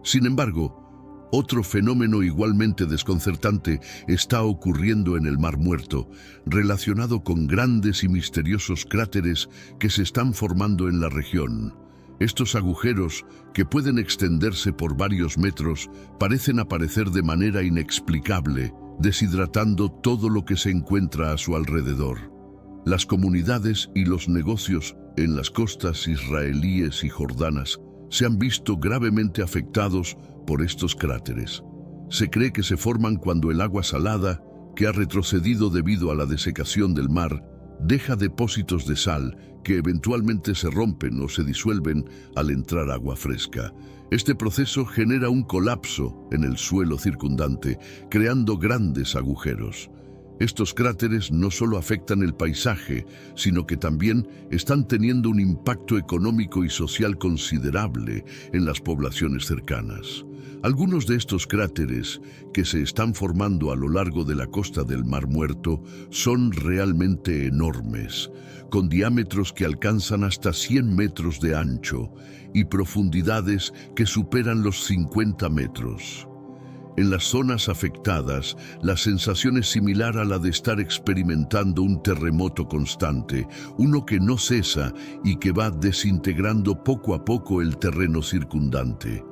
Speaker 1: Sin embargo, otro fenómeno igualmente desconcertante está ocurriendo en el Mar Muerto, relacionado con grandes y misteriosos cráteres que se están formando en la región. Estos agujeros, que pueden extenderse por varios metros, parecen aparecer de manera inexplicable, deshidratando todo lo que se encuentra a su alrededor. Las comunidades y los negocios en las costas israelíes y jordanas se han visto gravemente afectados por estos cráteres. Se cree que se forman cuando el agua salada, que ha retrocedido debido a la desecación del mar, deja depósitos de sal que eventualmente se rompen o se disuelven al entrar agua fresca. Este proceso genera un colapso en el suelo circundante, creando grandes agujeros. Estos cráteres no solo afectan el paisaje, sino que también están teniendo un impacto económico y social considerable en las poblaciones cercanas. Algunos de estos cráteres que se están formando a lo largo de la costa del Mar Muerto son realmente enormes, con diámetros que alcanzan hasta 100 metros de ancho y profundidades que superan los 50 metros. En las zonas afectadas, la sensación es similar a la de estar experimentando un terremoto constante, uno que no cesa y que va desintegrando poco a poco el terreno circundante.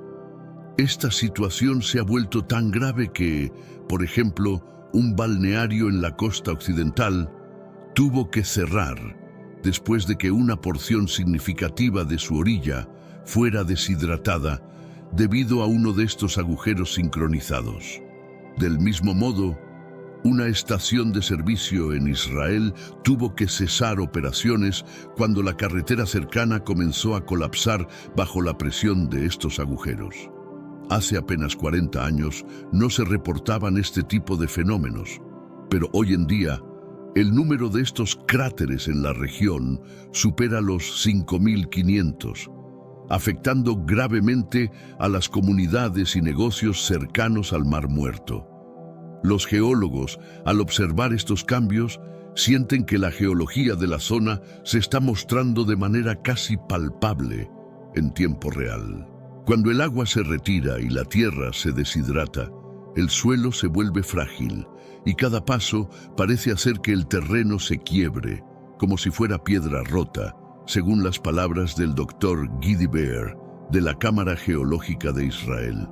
Speaker 1: Esta situación se ha vuelto tan grave que, por ejemplo, un balneario en la costa occidental tuvo que cerrar después de que una porción significativa de su orilla fuera deshidratada debido a uno de estos agujeros sincronizados. Del mismo modo, una estación de servicio en Israel tuvo que cesar operaciones cuando la carretera cercana comenzó a colapsar bajo la presión de estos agujeros. Hace apenas 40 años no se reportaban este tipo de fenómenos, pero hoy en día el número de estos cráteres en la región supera los 5.500, afectando gravemente a las comunidades y negocios cercanos al Mar Muerto. Los geólogos, al observar estos cambios, sienten que la geología de la zona se está mostrando de manera casi palpable en tiempo real. Cuando el agua se retira y la tierra se deshidrata, el suelo se vuelve frágil y cada paso parece hacer que el terreno se quiebre, como si fuera piedra rota, según las palabras del Dr. Gidi Beer, de la Cámara Geológica de Israel.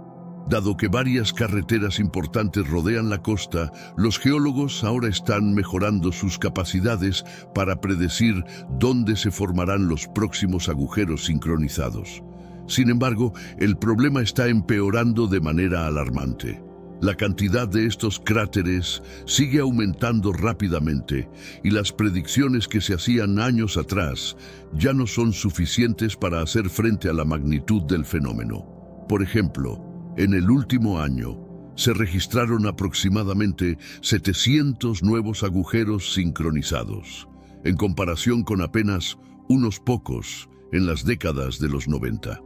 Speaker 1: Dado que varias carreteras importantes rodean la costa, los geólogos ahora están mejorando sus capacidades para predecir dónde se formarán los próximos agujeros sincronizados. Sin embargo, el problema está empeorando de manera alarmante. La cantidad de estos cráteres sigue aumentando rápidamente y las predicciones que se hacían años atrás ya no son suficientes para hacer frente a la magnitud del fenómeno. Por ejemplo, en el último año se registraron aproximadamente 700 nuevos agujeros sincronizados, en comparación con apenas unos pocos en las décadas de los 90.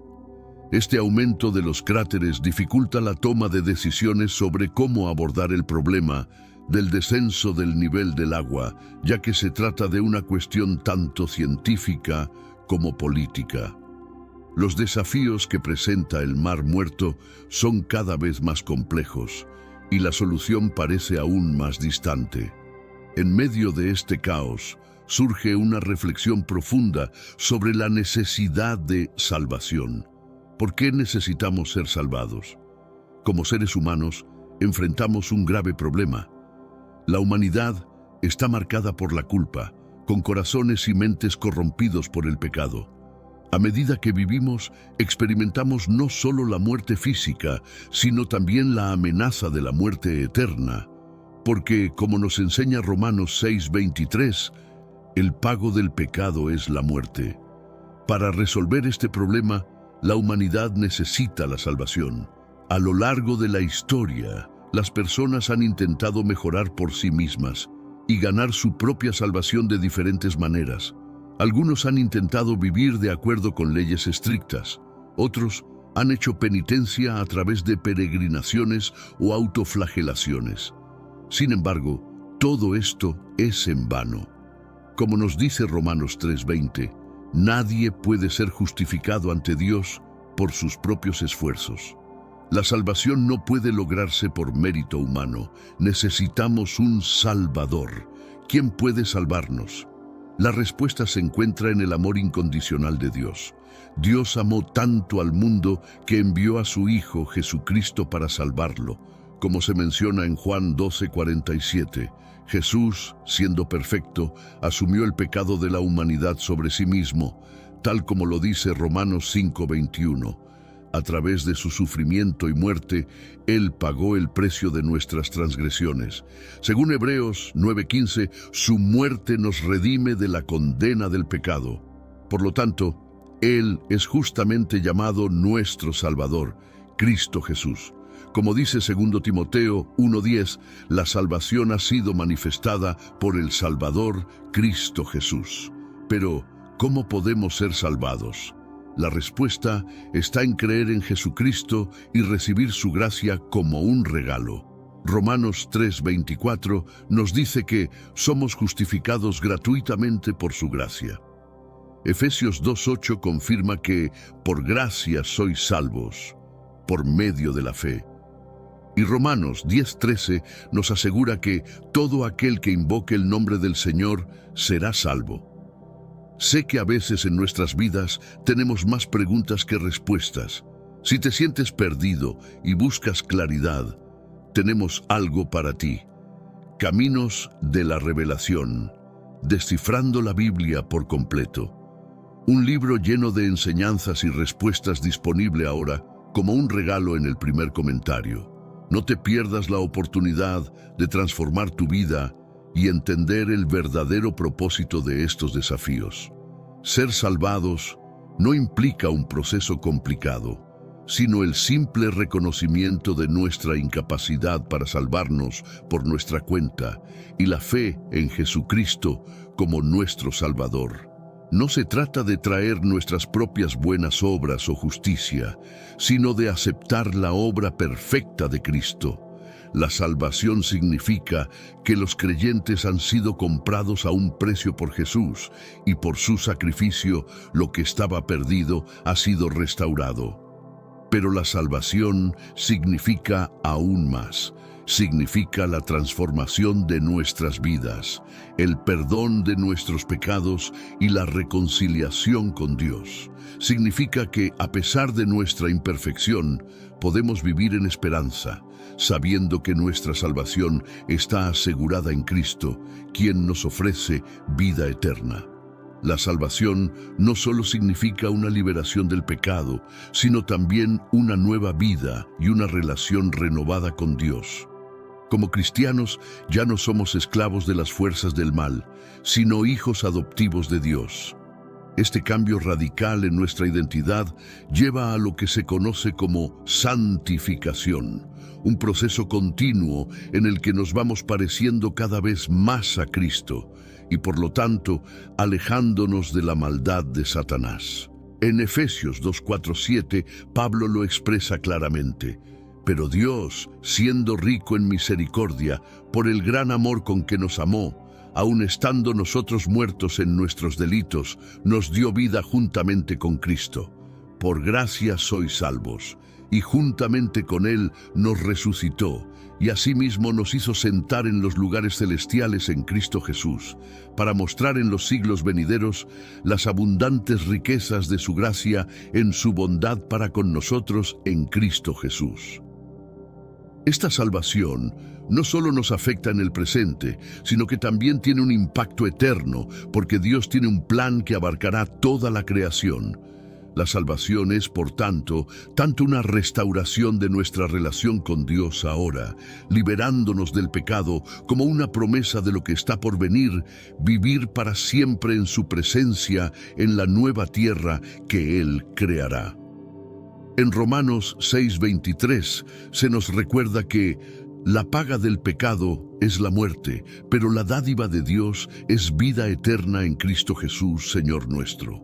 Speaker 1: Este aumento de los cráteres dificulta la toma de decisiones sobre cómo abordar el problema del descenso del nivel del agua, ya que se trata de una cuestión tanto científica como política. Los desafíos que presenta el Mar Muerto son cada vez más complejos y la solución parece aún más distante. En medio de este caos, surge una reflexión profunda sobre la necesidad de salvación. ¿Por qué necesitamos ser salvados? Como seres humanos, enfrentamos un grave problema. La humanidad está marcada por la culpa, con corazones y mentes corrompidos por el pecado. A medida que vivimos, experimentamos no solo la muerte física, sino también la amenaza de la muerte eterna. Porque, como nos enseña Romanos 6:23, el pago del pecado es la muerte. Para resolver este problema, la humanidad necesita la salvación. A lo largo de la historia, las personas han intentado mejorar por sí mismas y ganar su propia salvación de diferentes maneras. Algunos han intentado vivir de acuerdo con leyes estrictas. Otros han hecho penitencia a través de peregrinaciones o autoflagelaciones. Sin embargo, todo esto es en vano. Como nos dice Romanos 3:20, nadie puede ser justificado ante Dios por sus propios esfuerzos. La salvación no puede lograrse por mérito humano. Necesitamos un Salvador. ¿Quién puede salvarnos? La respuesta se encuentra en el amor incondicional de Dios. Dios amó tanto al mundo que envió a su Hijo Jesucristo para salvarlo. Como se menciona en Juan 12:47, Jesús, siendo perfecto, asumió el pecado de la humanidad sobre sí mismo, tal como lo dice Romanos 5:21. A través de su sufrimiento y muerte, Él pagó el precio de nuestras transgresiones. Según Hebreos 9:15, su muerte nos redime de la condena del pecado. Por lo tanto, Él es justamente llamado nuestro Salvador, Cristo Jesús. Como dice 2 Timoteo 1:10, la salvación ha sido manifestada por el Salvador, Cristo Jesús. Pero, ¿cómo podemos ser salvados? La respuesta está en creer en Jesucristo y recibir su gracia como un regalo. Romanos 3:24 nos dice que somos justificados gratuitamente por su gracia. Efesios 2:8 confirma que por gracia sois salvos, por medio de la fe. Y Romanos 10:13 nos asegura que todo aquel que invoque el nombre del Señor será salvo. Sé que a veces en nuestras vidas tenemos más preguntas que respuestas. Si te sientes perdido y buscas claridad, tenemos algo para ti. Caminos de la Revelación, descifrando la Biblia por completo. Un libro lleno de enseñanzas y respuestas disponible ahora como un regalo en el primer comentario. No te pierdas la oportunidad de transformar tu vida y entender el verdadero propósito de estos desafíos. Ser salvados no implica un proceso complicado, sino el simple reconocimiento de nuestra incapacidad para salvarnos por nuestra cuenta y la fe en Jesucristo como nuestro Salvador. No se trata de traer nuestras propias buenas obras o justicia, sino de aceptar la obra perfecta de Cristo. La salvación significa que los creyentes han sido comprados a un precio por Jesús y por su sacrificio lo que estaba perdido ha sido restaurado. Pero la salvación significa aún más. Significa la transformación de nuestras vidas, el perdón de nuestros pecados y la reconciliación con Dios. Significa que, a pesar de nuestra imperfección, podemos vivir en esperanza, sabiendo que nuestra salvación está asegurada en Cristo, quien nos ofrece vida eterna. La salvación no solo significa una liberación del pecado, sino también una nueva vida y una relación renovada con Dios. Como cristianos, ya no somos esclavos de las fuerzas del mal, sino hijos adoptivos de Dios. Este cambio radical en nuestra identidad lleva a lo que se conoce como santificación, un proceso continuo en el que nos vamos pareciendo cada vez más a Cristo y por lo tanto alejándonos de la maldad de Satanás. En Efesios 2:4-7, Pablo lo expresa claramente. Pero Dios, siendo rico en misericordia, por el gran amor con que nos amó, aun estando nosotros muertos en nuestros delitos, nos dio vida juntamente con Cristo. Por gracia sois salvos, y juntamente con Él nos resucitó, y asimismo nos hizo sentar en los lugares celestiales en Cristo Jesús, para mostrar en los siglos venideros las abundantes riquezas de su gracia en su bondad para con nosotros en Cristo Jesús. Esta salvación no solo nos afecta en el presente, sino que también tiene un impacto eterno, porque Dios tiene un plan que abarcará toda la creación. La salvación es, por tanto una restauración de nuestra relación con Dios ahora, liberándonos del pecado como una promesa de lo que está por venir, vivir para siempre en su presencia en la nueva tierra que Él creará. En Romanos 6:23 se nos recuerda que la paga del pecado es la muerte, pero la dádiva de Dios es vida eterna en Cristo Jesús, Señor nuestro.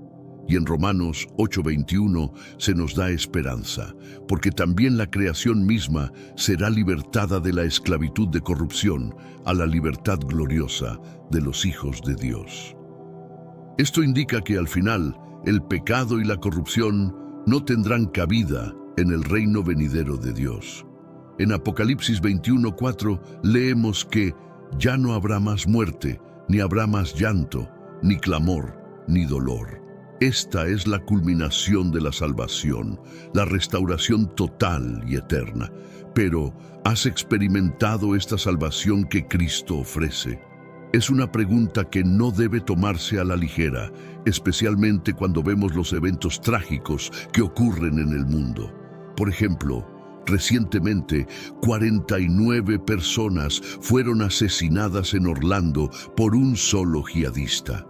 Speaker 1: Y en Romanos 8:21 se nos da esperanza, porque también la creación misma será libertada de la esclavitud de corrupción a la libertad gloriosa de los hijos de Dios. Esto indica que al final el pecado y la corrupción no tendrán cabida en el reino venidero de Dios. En Apocalipsis 21:4 leemos que ya no habrá más muerte, ni habrá más llanto, ni clamor, ni dolor. Esta es la culminación de la salvación, la restauración total y eterna. Pero, ¿has experimentado esta salvación que Cristo ofrece? Es una pregunta que no debe tomarse a la ligera, especialmente cuando vemos los eventos trágicos que ocurren en el mundo. Por ejemplo, recientemente, 49 personas fueron asesinadas en Orlando por un solo jihadista.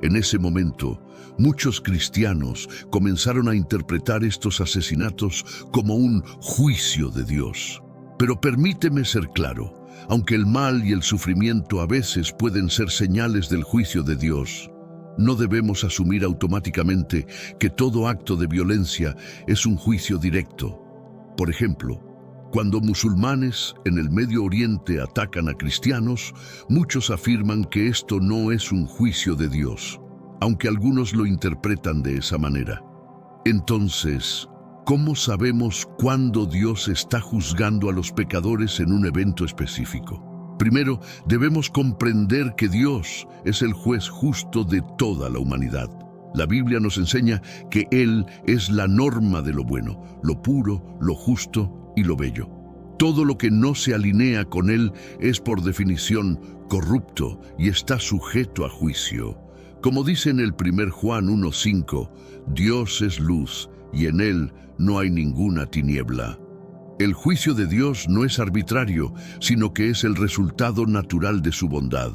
Speaker 1: En ese momento, muchos cristianos comenzaron a interpretar estos asesinatos como un juicio de Dios. Pero permíteme ser claro, aunque el mal y el sufrimiento a veces pueden ser señales del juicio de Dios, no debemos asumir automáticamente que todo acto de violencia es un juicio directo. Por ejemplo, cuando musulmanes en el Medio Oriente atacan a cristianos, muchos afirman que esto no es un juicio de Dios, aunque algunos lo interpretan de esa manera. Entonces, ¿cómo sabemos cuándo Dios está juzgando a los pecadores en un evento específico? Primero, debemos comprender que Dios es el juez justo de toda la humanidad. La Biblia nos enseña que Él es la norma de lo bueno, lo puro, lo justo y lo bello. Todo lo que no se alinea con Él es por definición corrupto y está sujeto a juicio. Como dice en el 1 Juan 1:5, Dios es luz y en Él no hay ninguna tiniebla. El juicio de Dios no es arbitrario, sino que es el resultado natural de su bondad.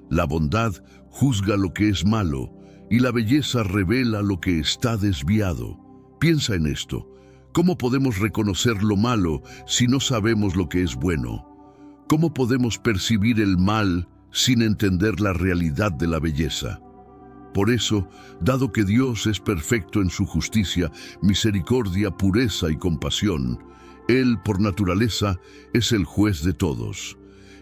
Speaker 1: La bondad juzga lo que es malo y la belleza revela lo que está desviado. Piensa en esto. ¿Cómo podemos reconocer lo malo si no sabemos lo que es bueno? ¿Cómo podemos percibir el mal sin entender la realidad de la belleza? Por eso, dado que Dios es perfecto en su justicia, misericordia, pureza y compasión, Él, por naturaleza, es el juez de todos.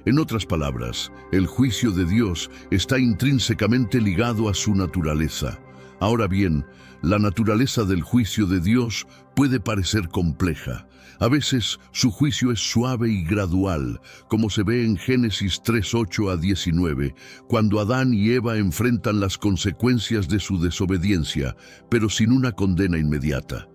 Speaker 1: En otras palabras, el juicio de Dios está intrínsecamente ligado a su naturaleza. Ahora bien, la naturaleza del juicio de Dios puede parecer compleja. A veces su juicio es suave y gradual, como se ve en Génesis 3:8-19, cuando Adán y Eva enfrentan las consecuencias de su desobediencia, pero sin una condena inmediata.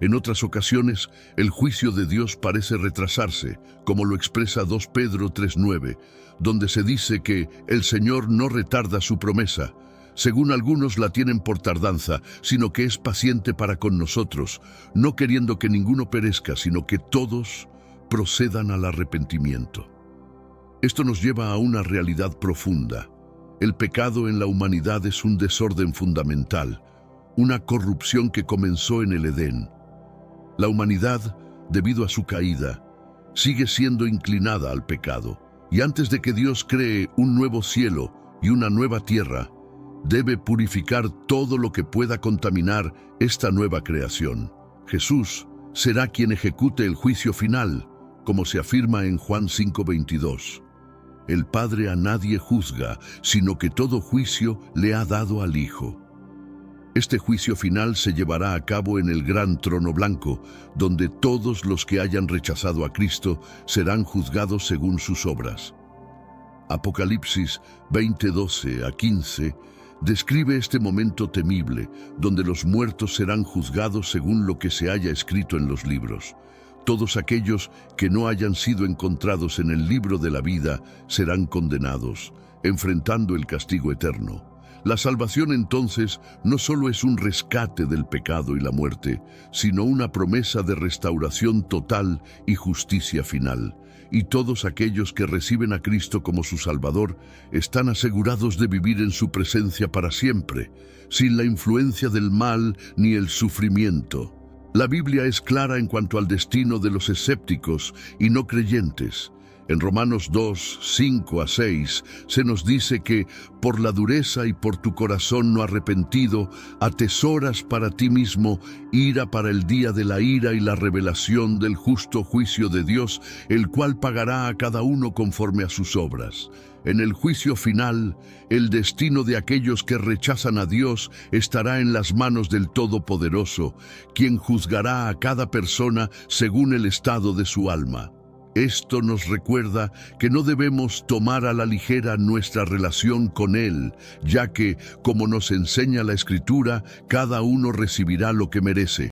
Speaker 1: En otras ocasiones, el juicio de Dios parece retrasarse, como lo expresa 2 Pedro 3:9, donde se dice que el Señor no retarda su promesa. Según algunos la tienen por tardanza, sino que es paciente para con nosotros, no queriendo que ninguno perezca, sino que todos procedan al arrepentimiento. Esto nos lleva a una realidad profunda. El pecado en la humanidad es un desorden fundamental, una corrupción que comenzó en el Edén. La humanidad, debido a su caída, sigue siendo inclinada al pecado, y antes de que Dios cree un nuevo cielo y una nueva tierra, debe purificar todo lo que pueda contaminar esta nueva creación. Jesús, será quien ejecute el juicio final, como se afirma en Juan 5:22. El Padre a nadie juzga, sino que todo juicio le ha dado al Hijo. Este juicio final se llevará a cabo en el gran trono blanco, donde todos los que hayan rechazado a Cristo serán juzgados según sus obras. Apocalipsis 20:12-15 describe este momento temible, donde los muertos serán juzgados según lo que se haya escrito en los libros. Todos aquellos que no hayan sido encontrados en el libro de la vida serán condenados, enfrentando el castigo eterno. La salvación entonces no solo es un rescate del pecado y la muerte, sino una promesa de restauración total y justicia final. Y todos aquellos que reciben a Cristo como su Salvador están asegurados de vivir en su presencia para siempre, sin la influencia del mal ni el sufrimiento. La Biblia es clara en cuanto al destino de los escépticos y no creyentes. En Romanos 2:5-6 se nos dice que por la dureza y por tu corazón no arrepentido, atesoras para ti mismo ira para el día de la ira y la revelación del justo juicio de Dios, el cual pagará a cada uno conforme a sus obras. En el juicio final, el destino de aquellos que rechazan a Dios estará en las manos del Todopoderoso, quien juzgará a cada persona según el estado de su alma. Esto nos recuerda que no debemos tomar a la ligera nuestra relación con Él, ya que, como nos enseña la Escritura, cada uno recibirá lo que merece.